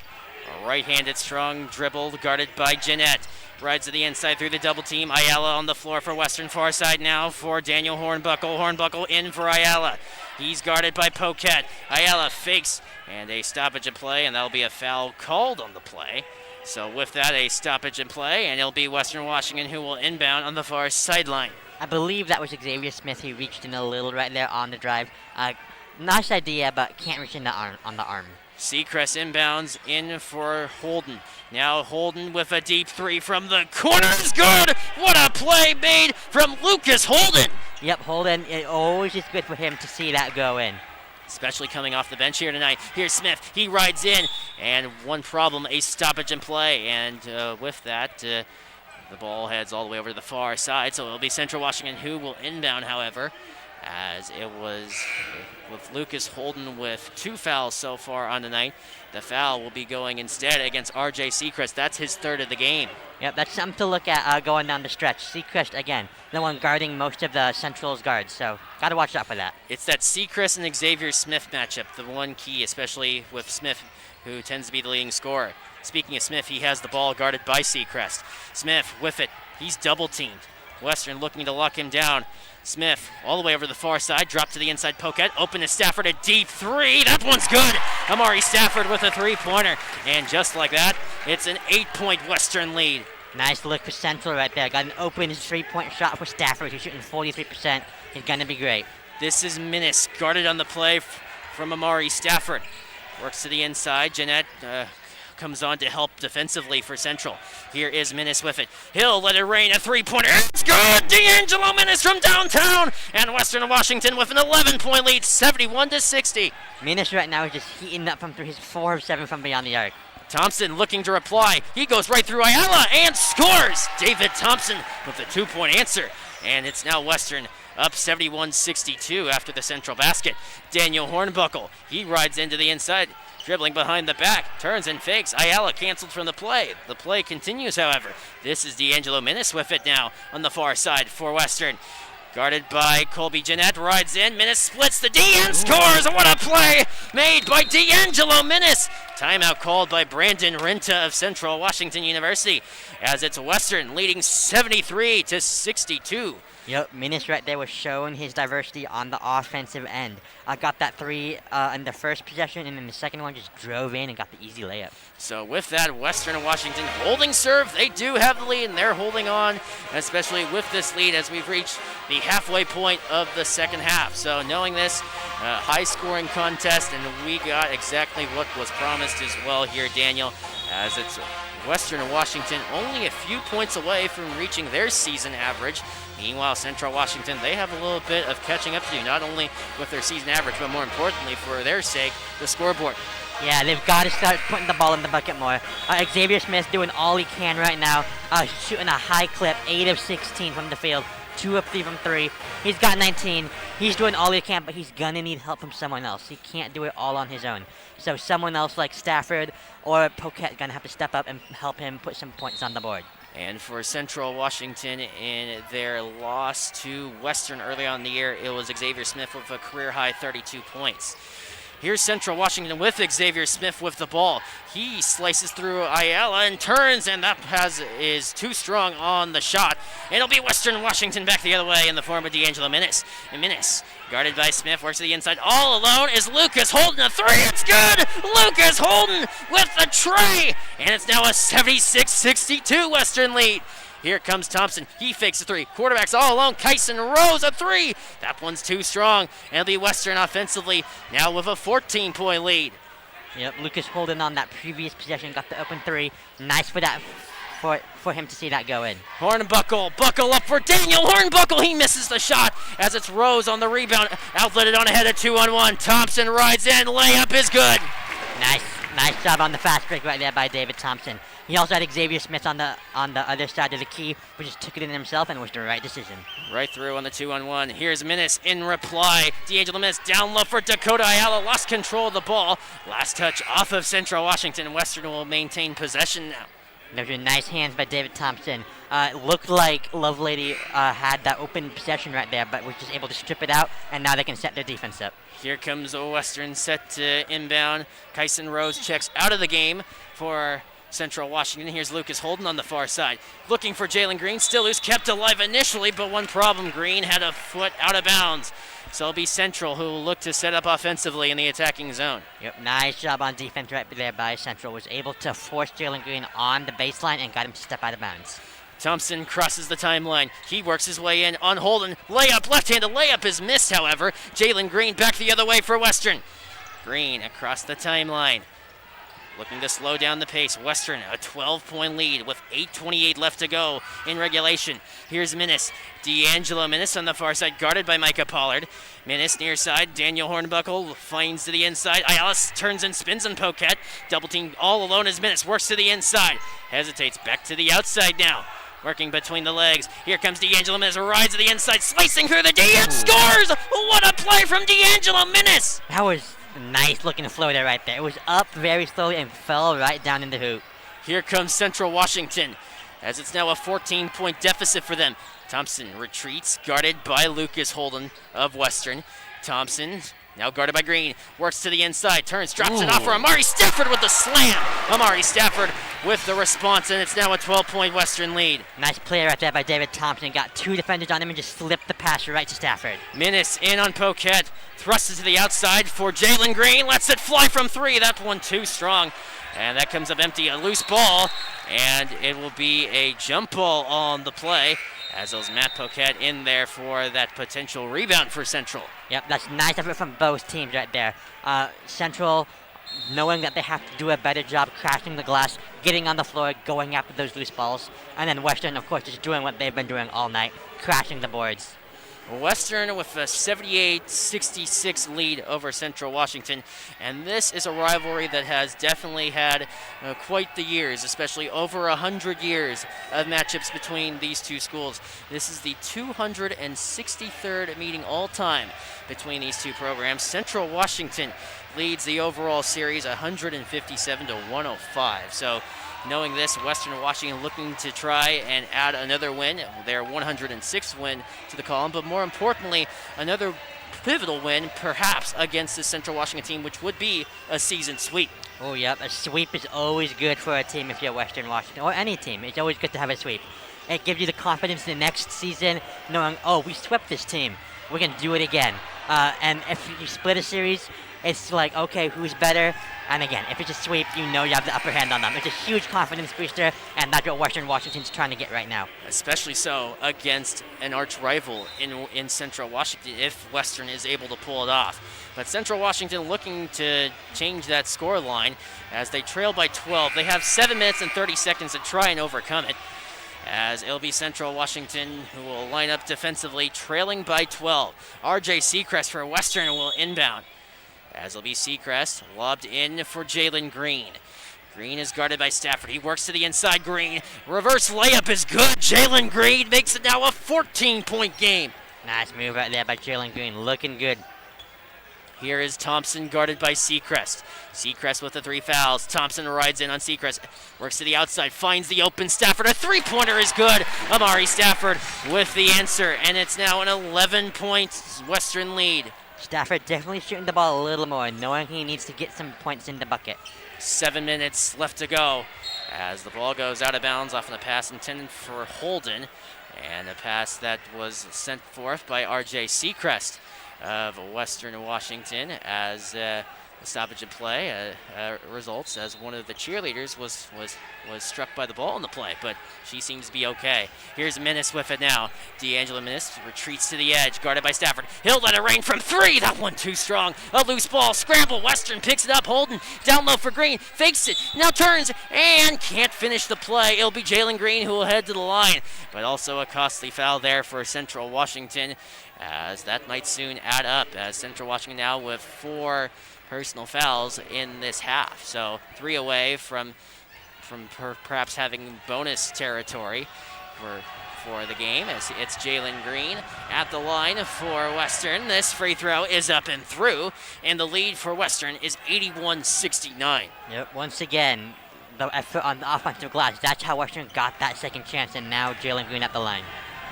A right-handed strong dribble guarded by Jeanette. Rides to the inside through the double team. Ayala on the floor for Western. Far side now for Daniel Hornbuckle. Hornbuckle in for Ayala. He's guarded by Poquette. Ayala fakes, and a stoppage in play, and that'll be a foul called on the play. So with that, a stoppage in play, and it'll be Western Washington who will inbound on the far sideline. I believe that was Xavier Smith. He reached in a little right there on the drive. Nice idea, but can't reach in on the arm. Seacrest inbounds in for Holden. Now Holden with a deep three from the corner is good. What a play made from Lucas Holden. Yep, Holden, it always is good for him to see that go in. Especially coming off the bench here tonight. Here's Smith. He rides in. And one problem, a stoppage in play. And with that, the ball heads all the way over to the far side. So it'll be Central Washington who will inbound, however. as it was with Lucas Holden with 2 fouls so far on the night. The foul will be going instead against RJ Seacrest. That's his 3rd of the game. Yep, that's something to look at going down the stretch. Seacrest, again, the one guarding most of the Central's guards, so got to watch out for that. It's that Seacrest and Xavier Smith matchup, the one key, especially with Smith, who tends to be the leading scorer. Speaking of Smith, he has the ball guarded by Seacrest. Smith with it. He's double teamed. Western looking to lock him down. Smith all the way over the far side, drop to the inside pocket, open to Stafford, a deep 3. That one's good. Amari Stafford with a 3-pointer. And just like that, it's an 8-point Western lead. Nice look for Central right there. Got an open 3-point shot for Stafford. He's shooting 43%. He's going to be great. This is Minnis, guarded on the play from Amari Stafford. Works to the inside. Jeanette comes on to help defensively for Central. Here is Minnis with it. He'll let it rain, a 3-pointer. It's good! D'Angelo Minnis from downtown! And Western Washington with an 11-point lead, 71-60. Minnis right now is just heating up from 3. He's 4 of 7 from beyond the arc. Thompson looking to reply. He goes right through Ayala and scores! David Thompson with a 2-point answer. And it's now Western up 71-62 after the Central basket. Daniel Hornbuckle, he rides into the inside, dribbling behind the back, turns and fakes. Ayala canceled from the play. The play continues, however. This is D'Angelo Minnis with it now on the far side for Western. Guarded by Colby Jeanette, rides in. Minnis splits the D and scores. What a play made by D'Angelo Minnis. Timeout called by Brandon Renta of Central Washington University as it's Western leading 73-62. Yep, Minnis right there was showing his diversity on the offensive end. Got that 3 in the first possession, and then the second one just drove in and got the easy layup. So with that, Western Washington holding serve. They do have the lead, and they're holding on, especially with this lead as we've reached the halfway point of the second half. So knowing this, high-scoring contest, and we got exactly what was promised as well here, Daniel, as it's Western Washington only a few points away from reaching their season average. Meanwhile, Central Washington, they have a little bit of catching up to do, not only with their season average, but more importantly, for their sake, the scoreboard. Yeah, they've got to start putting the ball in the bucket more. Xavier Smith doing all he can right now, shooting a high clip, 8 of 16 from the field, 2 of 3 from 3. He's got 19. He's doing all he can, but he's going to need help from someone else. He can't do it all on his own. So someone else like Stafford or Poquette going to have to step up and help him put some points on the board. And for Central Washington in their loss to Western early on in the year, it was Xavier Smith with a career-high 32 points. Here's Central Washington with Xavier Smith with the ball. He slices through Ayala and turns, and that is too strong on the shot. It'll be Western Washington back the other way in the form of D'Angelo Minnis. And Minnis, guarded by Smith, works to the inside. All alone is Lucas Holden, a 3. It's good! Lucas Holden with the tray! And it's now a 76-62 Western lead. Here comes Thompson. He fakes a 3. Quarterback's all alone. Kyson Rose, a 3. That one's too strong. And it'll be Western offensively now with a 14-point lead. Yep, Lucas Holden on that previous possession got the open 3. Nice for that, for him to see that go in. Hornbuckle, buckle up for Daniel Hornbuckle. He misses the shot as it's Rose on the rebound. Outletted on ahead of 2-on-1. Thompson rides in. Layup is good. Nice job on the fast break right there by David Thompson. He also had Xavier Smith on the other side of the key, but just took it in himself and it was the right decision. Right through on the 2-on-1. Here's Minnis in reply. D'Angelo Minnis down low for Dakota Ayala. Lost control of the ball. Last touch off of Central Washington. Western will maintain possession now. Those were nice hands by David Thompson. Looked like Lovelady had that open possession right there, but was just able to strip it out, and now they can set their defense up. Here comes a Western set to inbound. Kyson Rose checks out of the game for Central Washington. Here's Lucas Holden on the far side. Looking for Jalen Green. Still who's kept alive initially, but one problem. Green had a foot out of bounds. So it'll be Central who will look to set up offensively in the attacking zone. Yep, nice job on defense right there by Central. Was able to force Jalen Green on the baseline and got him to step out of bounds. Thompson crosses the timeline. He works his way in on Holden. Layup, left-handed layup is missed, however. Jalen Green back the other way for Western. Green across the timeline. Looking to slow down the pace. Western, a 12-point lead with 8:28 left to go in regulation. Here's Minnis. D'Angelo Minnis on the far side, guarded by Micah Pollard. Minnis near side. Daniel Hornbuckle finds to the inside. Ayala turns and spins on Poquette. Double team all alone as Minnis works to the inside. Hesitates back to the outside now. working between the legs. Here comes D'Angelo Minnis, rides to the inside, slicing through the D and scores! What a play from D'Angelo Minnis! That was a nice looking floater right there. It was up very slowly and fell right down in the hoop. Here comes Central Washington, as it's now a 14-point deficit for them. Thompson retreats, guarded by Lucas Holden of Western. Thompson, now guarded by Green, works to the inside, turns, drops it off for Amari Stafford with the slam. Amari Stafford with the response, and it's now a 12-point Western lead. Nice play right there by David Thompson. Got two defenders on him and just slipped the pass right to Stafford. Minnis in on Poquette, thrusts it to the outside for Jalen Green, lets it fly from three. That one too strong, and that comes up empty. A loose ball, and it will be a jump ball on the play, as there's Matt Poquette in there for that potential rebound for Central. Yep, that's nice effort from both teams right there. Central, knowing that they have to do a better job crashing the glass, getting on the floor, going after those loose balls. And then Western, of course, just doing what they've been doing all night, crashing the boards. Western with a 78-66 lead over Central Washington, and this is a rivalry that has definitely had quite the years, especially over 100 years of matchups between these two schools. This is the 263rd meeting all time between these two programs. Central Washington leads the overall series 157-105. So knowing this, Western Washington looking to try and add another win, their 106th win to the column, but more importantly, another pivotal win perhaps against the Central Washington team, which would be a season sweep. Oh, yep, a sweep is always good for a team if you're Western Washington, or any team. It's always good to have a sweep. It gives you the confidence the next season, knowing, oh, we swept this team. We're going to do it again. And if you split a series, it's like, okay, who's better? And again, if it's a sweep, you know you have the upper hand on them. It's a huge confidence booster, and that's what Western Washington's trying to get right now. Especially so against an arch rival in Central Washington, if Western is able to pull it off. But Central Washington looking to change that score line as they trail by 12. They have 7 minutes and 30 seconds to try and overcome it, as it'll be Central Washington who will line up defensively, trailing by 12. RJ Seacrest for Western will inbound, as it'll be Seacrest lobbed in for Jalen Green. Green is guarded by Stafford. He works to the inside. Green, reverse layup is good. Jalen Green makes it now a 14-point game. Nice move right there by Jalen Green, looking good. Here is Thompson guarded by Seacrest. Seacrest with the 3 fouls. Thompson rides in on Seacrest. Works to the outside, finds the open Stafford. A three-pointer is good. Amari Stafford with the answer, and it's now an 11-point Western lead. Stafford definitely shooting the ball a little more, knowing he needs to get some points in the bucket. 7 minutes left to go as the ball goes out of bounds off of the pass intended for Holden, and a pass that was sent forth by RJ Seacrest of Western Washington, as the stoppage in play results as one of the cheerleaders was struck by the ball in the play, but she seems to be okay. Here's Minnis with it now. D'Angelo Minnis retreats to the edge, guarded by Stafford. He'll let it rain from 3. That one too strong. A loose ball, scramble. Western picks it up. Holden down low for Green, fakes it, now turns and can't finish the play. It'll be Jalen Green who will head to the line, but also a costly foul there for Central Washington, as that might soon add up, as Central Washington now with 4 personal fouls in this half. So 3 away from perhaps having bonus territory for the game, as it's Jalen Green at the line for Western. This free throw is up and through, and the lead for Western is 81-69. Yep, once again, the effort on the offensive glass, that's how Western got that second chance, and now Jalen Green at the line.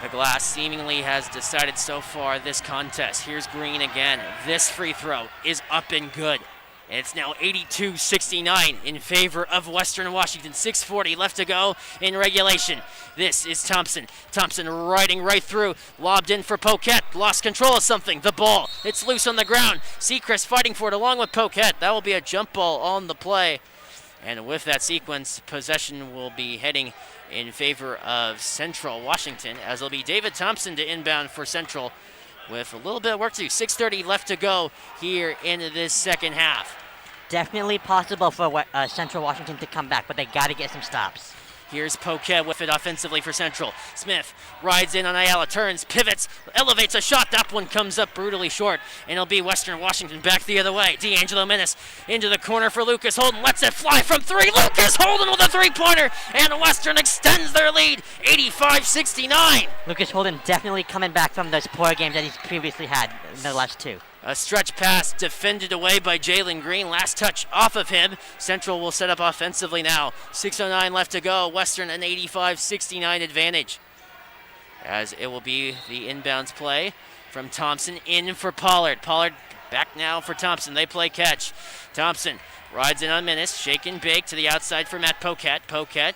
The glass seemingly has decided so far this contest. Here's Green again. This free throw is up and good. And it's now 82-69 in favor of Western Washington. 6:40 left to go in regulation. This is Thompson. Thompson riding right through. Lobbed in for Poquette. Lost control of something. The ball. It's loose on the ground. Seacrest fighting for it along with Poquette. That will be a jump ball on the play. And with that sequence, possession will be heading in favor of Central Washington, as it'll be David Thompson to inbound for Central with a little bit of work to do. 6:30 left to go here in this second half. Definitely possible for Central Washington to come back, but they got to get some stops. Here's Poquet with it offensively for Central. Smith rides in on Ayala, turns, pivots, elevates a shot. That one comes up brutally short, and it'll be Western Washington back the other way. D'Angelo Menace into the corner for Lucas Holden. Lets it fly from three. Lucas Holden with a three-pointer, and Western extends their lead, 85-69. Lucas Holden definitely coming back from those poor games that he's previously had in the last two. A stretch pass defended away by Jalen Green. Last touch off of him. Central will set up offensively now. 6:09 left to go. Western an 85-69 advantage. As it will be the inbounds play from Thompson in for Pollard. Pollard back now for Thompson. They play catch. Thompson rides in on Menace. Shake and bake to the outside for Matt Poquet. Poquet,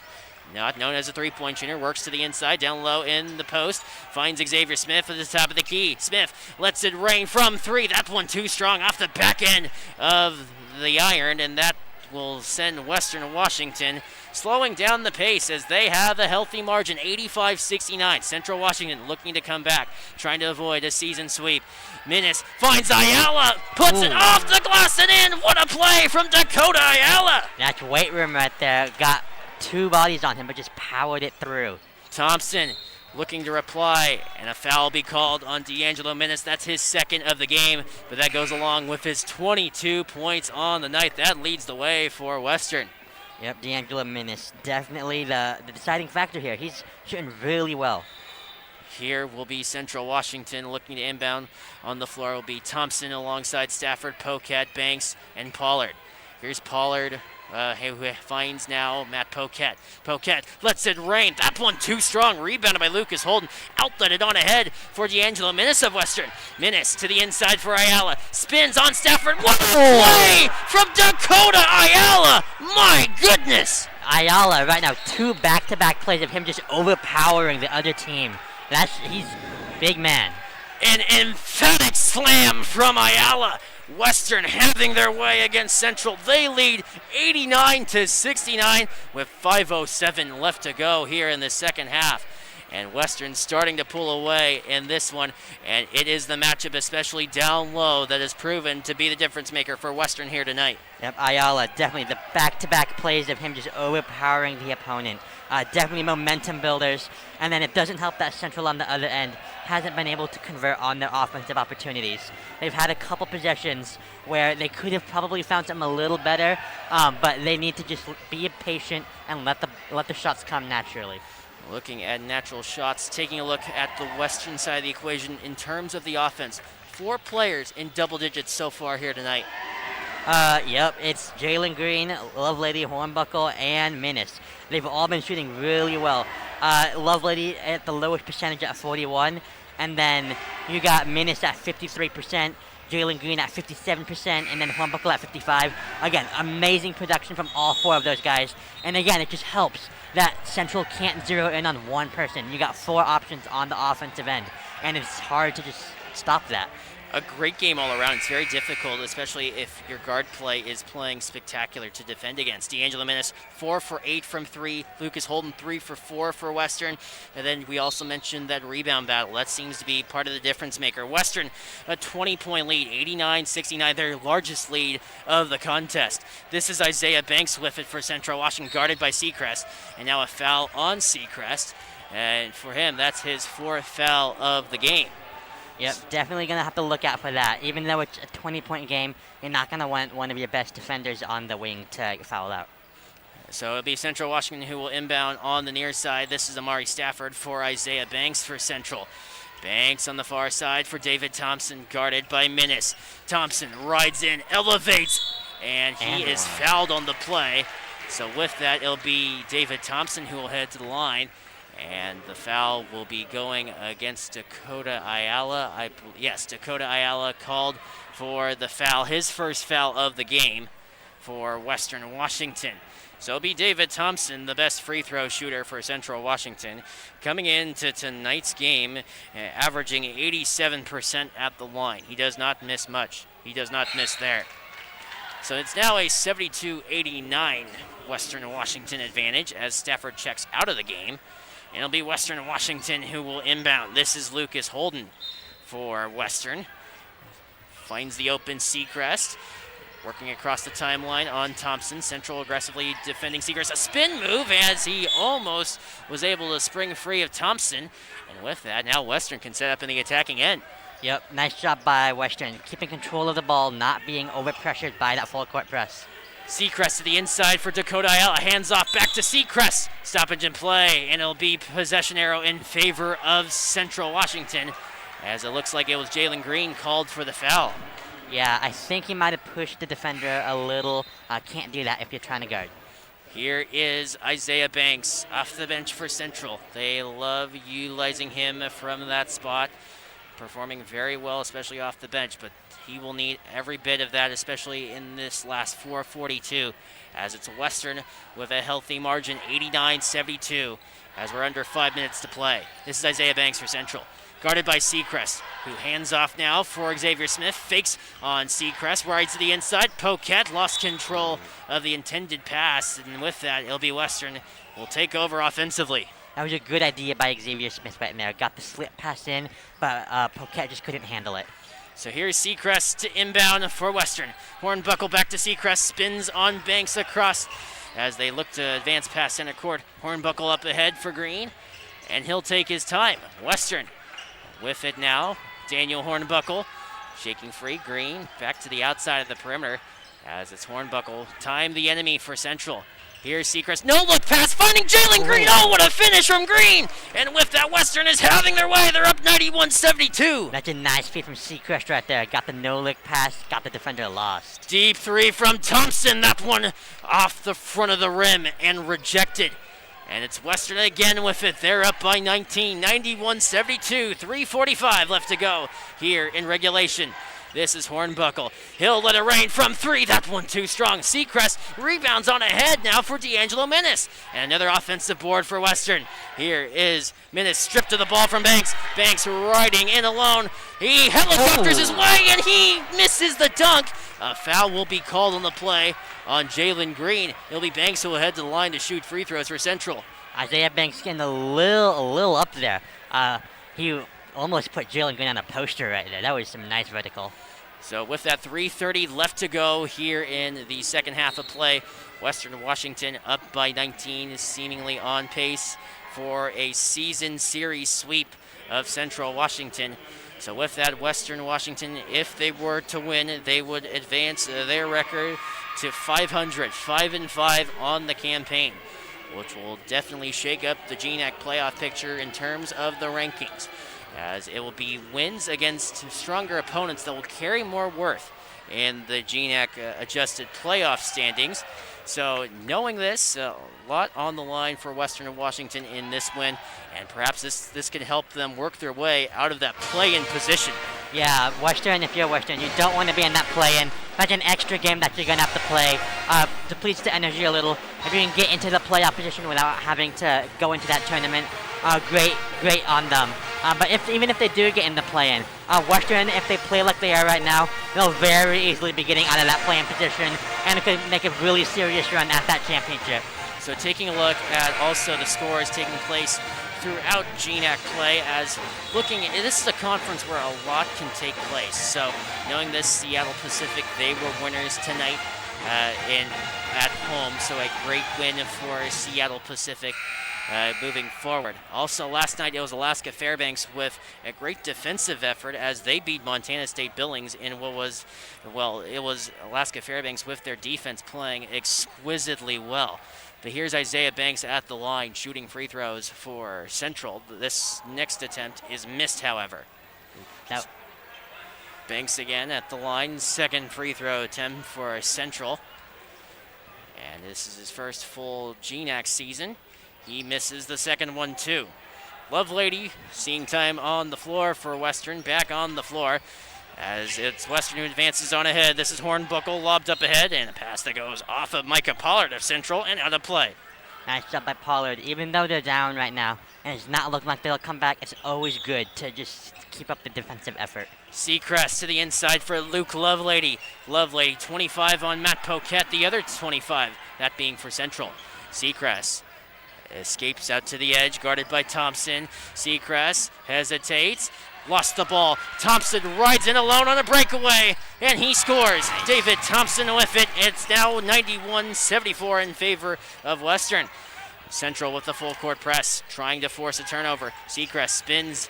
not known as a three-point shooter, works to the inside, down low in the post, finds Xavier Smith at the top of the key. Smith lets it rain from three. That one too strong off the back end of the iron, and that will send Western Washington slowing down the pace as they have a healthy margin, 85-69. Central Washington looking to come back, trying to avoid a season sweep. Menace finds Ayala, puts it off the glass and in. What a play from Dakota Ayala. That's weight room right there. Got two bodies on him, but just powered it through. Thompson looking to reply, and a foul will be called on D'Angelo Menace. That's his second of the game, but that goes along with his 22 points on the night. That leads the way for Western. Yep, D'Angelo Menace, definitely the deciding factor here. He's shooting really well. Here will be Central Washington looking to inbound. On the floor will be Thompson alongside Stafford, Poquet, Banks, and Pollard. Here's Pollard. Who finds now Matt Poquet. Poquet lets it rain. That one too strong. Rebounded by Lucas Holden. Outletted on ahead for D'Angelo Menace of Western. Menace to the inside for Ayala. Spins on Stafford. What a play from Dakota Ayala. My goodness. Ayala right now, two back-to-back plays of him just overpowering the other team. He's big man. An emphatic slam from Ayala. Western having their way against Central. They lead 89-69 with 5:07 left to go here in the second half. And Western starting to pull away in this one. And it is the matchup, especially down low, that has proven to be the difference maker for Western here tonight. Yep, Ayala, definitely the back-to-back plays of him just overpowering the opponent. Definitely momentum builders. And then it doesn't help that Central on the other end hasn't been able to convert on their offensive opportunities. They've had a couple possessions where they could have probably found something a little better, but they need to just be patient and let the shots come naturally. Looking at natural shots, taking a look at the Western side of the equation in terms of the offense. 4 players in double digits so far here tonight. Yep, it's Jalen Green, Lovelady, Hornbuckle, and Menace. They've all been shooting really well. Lovelady at the lowest percentage at 41, and then you got Menace at 53%, Jalen Green at 57%, and then Hornbuckle at 55. Again, amazing production from all 4 of those guys. And again, it just helps that Central can't zero in on one person. You got 4 options on the offensive end, and it's hard to just stop that. A great game all around. It's very difficult, especially if your guard play is playing spectacular to defend against. D'Angelo Menace, 4 for 8 from 3. Lucas Holden, 3 for 4 for Western. And then we also mentioned that rebound battle. That seems to be part of the difference maker. Western, a 20-point lead, 89-69, their largest lead of the contest. This is Isaiah Banks with it for Central Washington, guarded by Seacrest. And now a foul on Seacrest. And for him, that's his 4th foul of the game. Yep, definitely going to have to look out for that. Even though it's a 20-point game, you're not going to want one of your best defenders on the wing to foul out. So it'll be Central Washington who will inbound on the near side. This is Amari Stafford for Isaiah Banks for Central. Banks on the far side for David Thompson, guarded by Menace. Thompson rides in, elevates, and he is fouled on the play. So with that, it'll be David Thompson who will head to the line. And the foul will be going against Dakota Ayala. Yes, Dakota Ayala called for the foul, his first foul of the game for Western Washington. So it'll be David Thompson, the best free throw shooter for Central Washington, coming into tonight's game, averaging 87% at the line. He does not miss much. He does not miss there. So it's now a 72-89 Western Washington advantage as Stafford checks out of the game. And it'll be Western Washington who will inbound. This is Lucas Holden for Western. Finds the open Seacrest. Working across the timeline on Thompson. Central aggressively defending Seacrest. A spin move as he almost was able to spring free of Thompson. And with that, now Western can set up in the attacking end. Yep, nice job by Western, keeping control of the ball, not being overpressured by that full court press. Seacrest to the inside for Dakota Ayala. Hands off back to Seacrest. Stoppage in play, and it'll be possession arrow in favor of Central Washington, as it looks like it was Jalen Green called for the foul. Yeah, I think he might have pushed the defender a little. Can't do that if you're trying to guard. Here is Isaiah Banks off the bench for Central. They love utilizing him from that spot, performing very well, especially off the bench, but he will need every bit of that, especially in this last 4:42, as it's Western with a healthy margin, 89-72, as we're under 5 minutes to play. This is Isaiah Banks for Central. Guarded by Seacrest, who hands off now for Xavier Smith. Fakes on Seacrest, right to the inside. Poquette lost control of the intended pass, and with that, it'll be Western will take over offensively. That was a good idea by Xavier Smith right there. Got the slip pass in, but Poquette just couldn't handle it. So here's Seacrest to inbound for Western. Hornbuckle back to Seacrest, spins on Banks across as they look to advance past center court. Hornbuckle up ahead for Green, and he'll take his time. Western with it now. Daniel Hornbuckle shaking free. Green back to the outside of the perimeter as it's Hornbuckle. Time the enemy for Central. Here's Seacrest. No look pass finding Jalen Green. Oh, what a finish from Green. And with that, Western is having their way. They're up 91-72. That's a nice feed from Seacrest right there. Got the no-look pass, got the defender lost. Deep three from Thompson. That one off the front of the rim and rejected. And it's Western again with it. They're up by 19, 91-72. 3:45 left to go here in regulation. This is Hornbuckle. He'll let it rain from three. That one too strong. Seacrest rebounds on ahead now for D'Angelo Minnis. And another offensive board for Western. Here is Minnis stripped of the ball from Banks. Banks riding in alone. He helicopters his way and he misses the dunk. A foul will be called on the play on Jalen Green. It'll be Banks who will head to the line to shoot free throws for Central. Isaiah Banks getting a little up there. He almost put Jalen Green on a poster right there. That was some nice vertical. So with that 3:30 left to go here in the second half of play, Western Washington up by 19, seemingly on pace for a season series sweep of Central Washington. So with that, Western Washington, if they were to win, they would advance their record to 500, 5-5 on the campaign, which will definitely shake up the GNAC playoff picture in terms of the rankings, as it will be wins against stronger opponents that will carry more worth in the GNAC adjusted playoff standings. So knowing this, a lot on the line for Western Washington in this win, and perhaps this can help them work their way out of that play-in position. Yeah, Western, if you're Western, you don't want to be in that play-in. That's an extra game that you're going to have to play. Depletes the energy a little. If you can get into the playoff position without having to go into that tournament, great on them. But even if they do get in the play-in, Western, if they play like they are right now, they'll very easily be getting out of that play-in position, and it could make a really serious run at that championship. So taking a look at also the scores taking place throughout GNAC play, as this is a conference where a lot can take place. So knowing this, Seattle Pacific, they were winners tonight at home. So a great win for Seattle Pacific moving forward. Also last night it was Alaska Fairbanks with a great defensive effort as they beat Montana State Billings in what was, it was Alaska Fairbanks with their defense playing exquisitely well. But here's Isaiah Banks at the line shooting free throws for Central. This next attempt is missed, however. Now, Banks again at the line, second free throw attempt for Central. And this is his first full GNAC season. He misses the second one too. Lovelady seeing time on the floor for Western, back on the floor as it's Western who advances on ahead. This is Hornbuckle lobbed up ahead, and a pass that goes off of Micah Pollard of Central and out of play. Nice job by Pollard. Even though they're down right now and it's not looking like they'll come back, it's always good to just keep up the defensive effort. Seacrest to the inside for Luke Lovelady. Lovelady 25 on Matt Poquette, the other 25, that being for Central. Seacrest escapes out to the edge, guarded by Thompson. Seacrest hesitates, lost the ball. Thompson rides in alone on a breakaway, and he scores. David Thompson with it. It's now 91-74 in favor of Western. Central with the full court press, trying to force a turnover. Seacrest spins,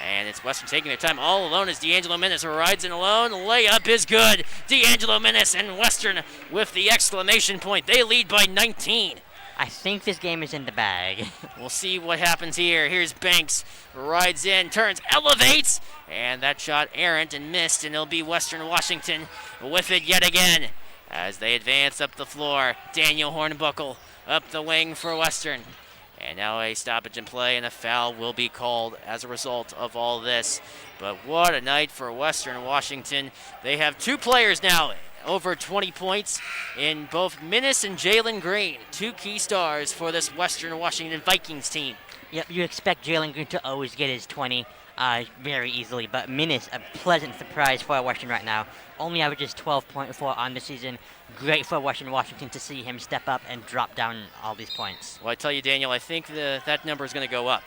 and it's Western taking their time all alone as D'Angelo Menace rides in alone. Layup is good. D'Angelo Menace and Western with the exclamation point. They lead by 19. I think this game is in the bag. We'll see what happens here. Here's Banks, rides in, turns, elevates, and that shot errant and missed, and it'll be Western Washington with it yet again as they advance up the floor. Daniel Hornbuckle up the wing for Western. And now a stoppage in play, and a foul will be called as a result of all this. But what a night for Western Washington. They have two players now over 20 points in both Minnis and Jalen Green, two key stars for this Western Washington Vikings team. Yep, you expect Jalen Green to always get his 20 very easily, but Minnis, a pleasant surprise for Western right now. Only averages 12.4 on the season. Great for Western Washington to see him step up and drop down all these points. Well, I tell you, Daniel, I think that number is going to go up.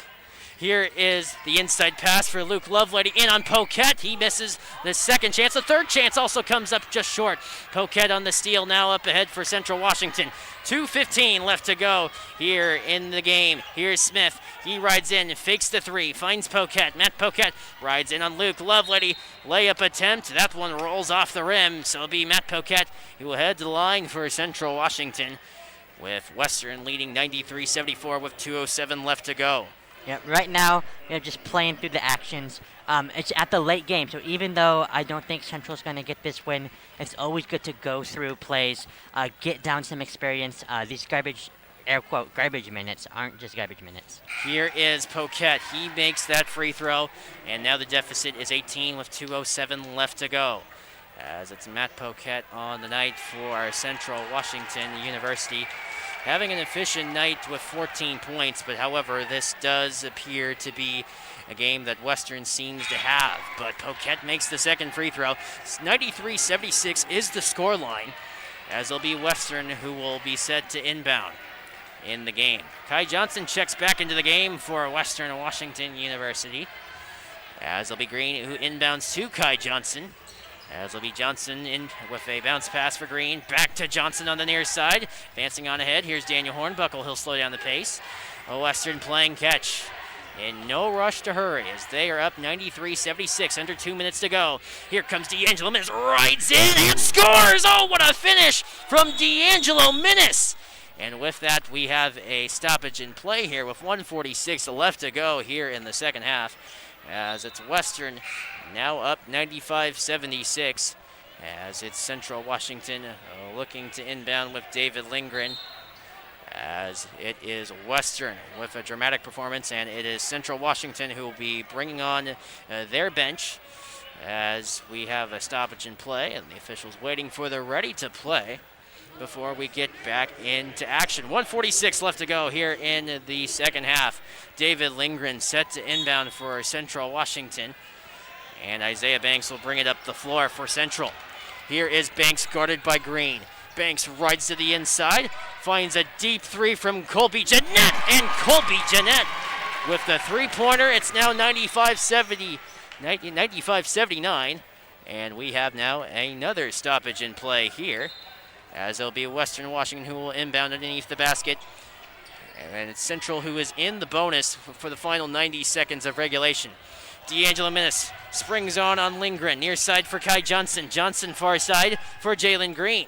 Here is the inside pass for Luke Lovelady in on Poquette. He misses the second chance. The third chance also comes up just short. Poquette on the steal, now up ahead for Central Washington. 2:15 left to go here in the game. Here's Smith. He rides in, fakes the three, finds Poquette. Matt Poquette rides in on Luke Lovelady. Layup attempt. That one rolls off the rim, so it'll be Matt Poquette who will head to the line for Central Washington, with Western leading 93-74 with 2:07 left to go. Yeah, right now, just playing through the actions. It's at the late game, so even though I don't think Central's going to get this win, it's always good to go through plays, get down some experience. These garbage, air quote, garbage minutes aren't just garbage minutes. Here is Poquette. He makes that free throw, and now the deficit is 18 with 2:07 left to go. As it's Matt Poquette on the night for Central Washington University, having an efficient night with 14 points, but however, this does appear to be a game that Western seems to have. But Poquette makes the second free throw. 93-76 is the scoreline, as it'll be Western who will be set to inbound in the game. Kai Johnson checks back into the game for Western Washington University, as it'll be Green who inbounds to Kai Johnson. As it'll be Johnson in with a bounce pass for Green. Back to Johnson on the near side. Advancing on ahead. Here's Daniel Hornbuckle. He'll slow down the pace. Western playing catch. In no rush to hurry as they are up 93-76. Under 2 minutes to go. Here comes D'Angelo Menace. Rides in and scores! Oh, what a finish from D'Angelo Menace! And with that, we have a stoppage in play here with 1:46 left to go here in the second half, as it's Western now up 95-76, as it's Central Washington looking to inbound with David Lindgren, as it is Western with a dramatic performance, and it is Central Washington who will be bringing on their bench, as we have a stoppage in play, and the officials waiting for the ready to play before we get back into action. 1:46 left to go here in the second half. David Lindgren set to inbound for Central Washington, and Isaiah Banks will bring it up the floor for Central. Here is Banks guarded by Green. Banks rides to the inside, finds a deep three from Colby Jeanette, and Colby Jeanette with the three-pointer. It's now 95-79, and we have now another stoppage in play here, as it'll be Western Washington who will inbound underneath the basket. And it's Central who is in the bonus for the final 90 seconds of regulation. D'Angelo Menace springs on Lindgren. Near side for Kai Johnson. Johnson far side for Jalen Green.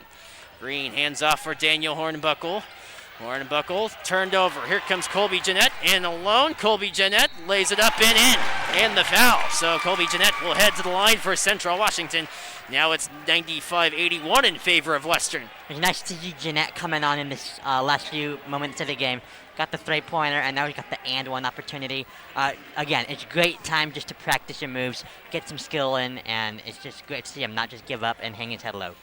Green hands off for Daniel Hornbuckle. Hornbuckle turned over. Here comes Colby Jeanette in alone. Colby Jeanette lays it up and in. And the foul. So Colby Jeanette will head to the line for Central Washington. Now it's 95-81 in favor of Western. It's nice to see Jeanette coming on in this last few moments of the game. Got the three-pointer, and now he got the and-one opportunity. Again, it's great time just to practice your moves, get some skill in, and it's just great to see him not just give up and hang his head low.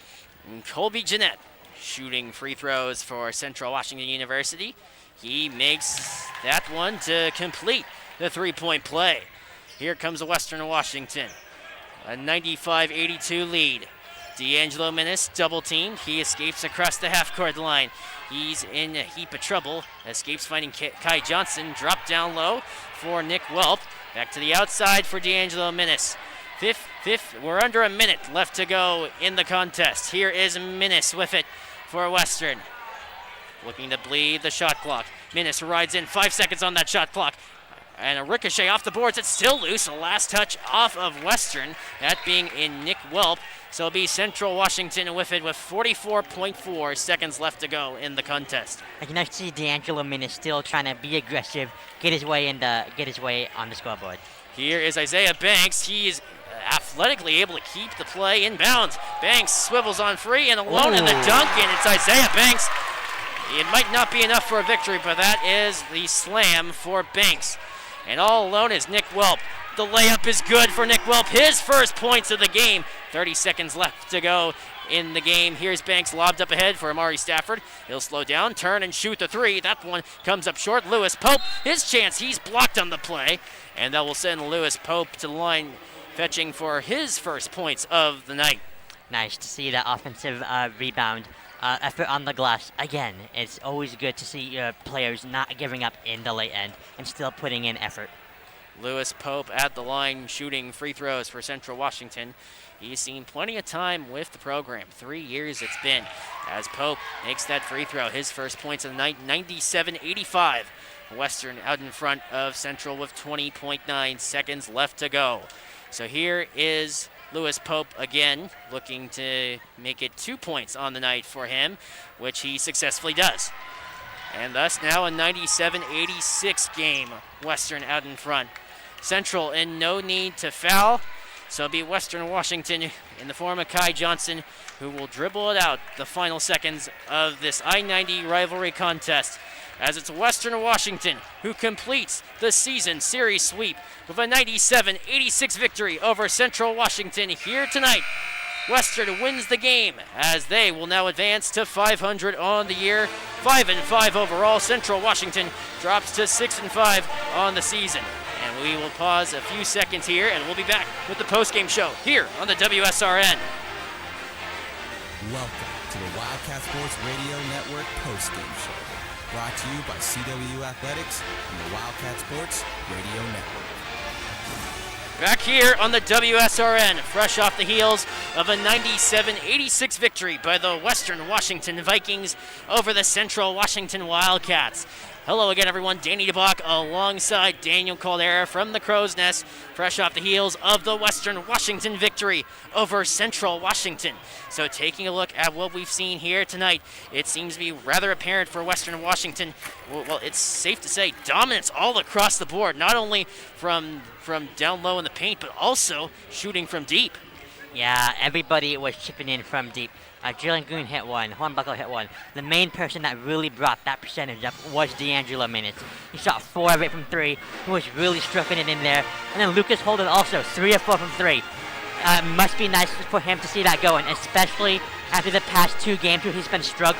And Colby Jeanette shooting free throws for Central Washington University. He makes that one to complete the three-point play. Here comes Western Washington. A 95-82 lead. D'Angelo Menace double teamed. He escapes across the half-court line. He's in a heap of trouble. Escapes finding Kai Johnson. Drop down low for Nick Welp. Back to the outside for D'Angelo Minnis. We're under a minute left to go in the contest. Here is Minnis with it for Western. Looking to bleed the shot clock. Minnis rides in, 5 seconds on that shot clock. And a ricochet off the boards. It's still loose. A last touch off of Western. That being in Nick Welp. So it'll be Central Washington with it with 44.4 seconds left to go in the contest. I can actually see D'Angelo Minnis still trying to be aggressive, get his way on the scoreboard. Here is Isaiah Banks. He is athletically able to keep the play in bounds. Banks swivels on free and alone in the dunk, and it's Isaiah Banks. It might not be enough for a victory, but that is the slam for Banks. And all alone is Nick Welp. The layup is good for Nick Welp. His first points of the game. 30 seconds left to go in the game. Here's Banks lobbed up ahead for Amari Stafford. He'll slow down, turn, and shoot the three. That one comes up short. Lewis Pope, his chance. He's blocked on the play. And that will send Lewis Pope to the line, fetching for his first points of the night. Nice to see that offensive rebound effort on the glass. Again, it's always good to see your players not giving up in the late end and still putting in effort. Lewis Pope at the line shooting free throws for Central Washington. He's seen plenty of time with the program. 3 years it's been as Pope makes that free throw. His first points of the night, 97-85. Western out in front of Central with 20.9 seconds left to go. So here is Lewis Pope again, looking to make it 2 points on the night for him, which he successfully does. And thus now a 97-86 game. Western out in front. Central in no need to foul. So it'll be Western Washington in the form of Kai Johnson, who will dribble it out the final seconds of this I-90 rivalry contest, as it's Western Washington who completes the season series sweep with a 97-86 victory over Central Washington here tonight. Western wins the game as they will now advance to 500 on the year, 5-5 overall. Central Washington drops to 6-5 on the season. And we will pause a few seconds here, and we'll be back with the postgame show here on the WSRN. Welcome to the Wildcat Sports Radio Network postgame show, brought to you by CW Athletics and the Wildcat Sports Radio Network. Back here on the WSRN, fresh off the heels of a 97-86 victory by the Western Washington Vikings over the Central Washington Wildcats. Hello again, everyone. Danny DeBach alongside Daniel Caldera from the Crow's Nest, fresh off the heels of the Western Washington victory over Central Washington. So taking a look at what we've seen here tonight, it seems to be rather apparent for Western Washington. Well, it's safe to say dominance all across the board, not only from down low in the paint, but also shooting from deep. Yeah, everybody was chipping in from deep. Jalen Goon hit one, Hornbuckle hit one. The main person that really brought that percentage up was D'Angelo Minnis. He shot 4 of it from 3. He was really stroking it in there. And then Lucas Holden also, 3 of 4 from 3. Must be nice for him to see that going, especially after the past 2 games where he's been struggling.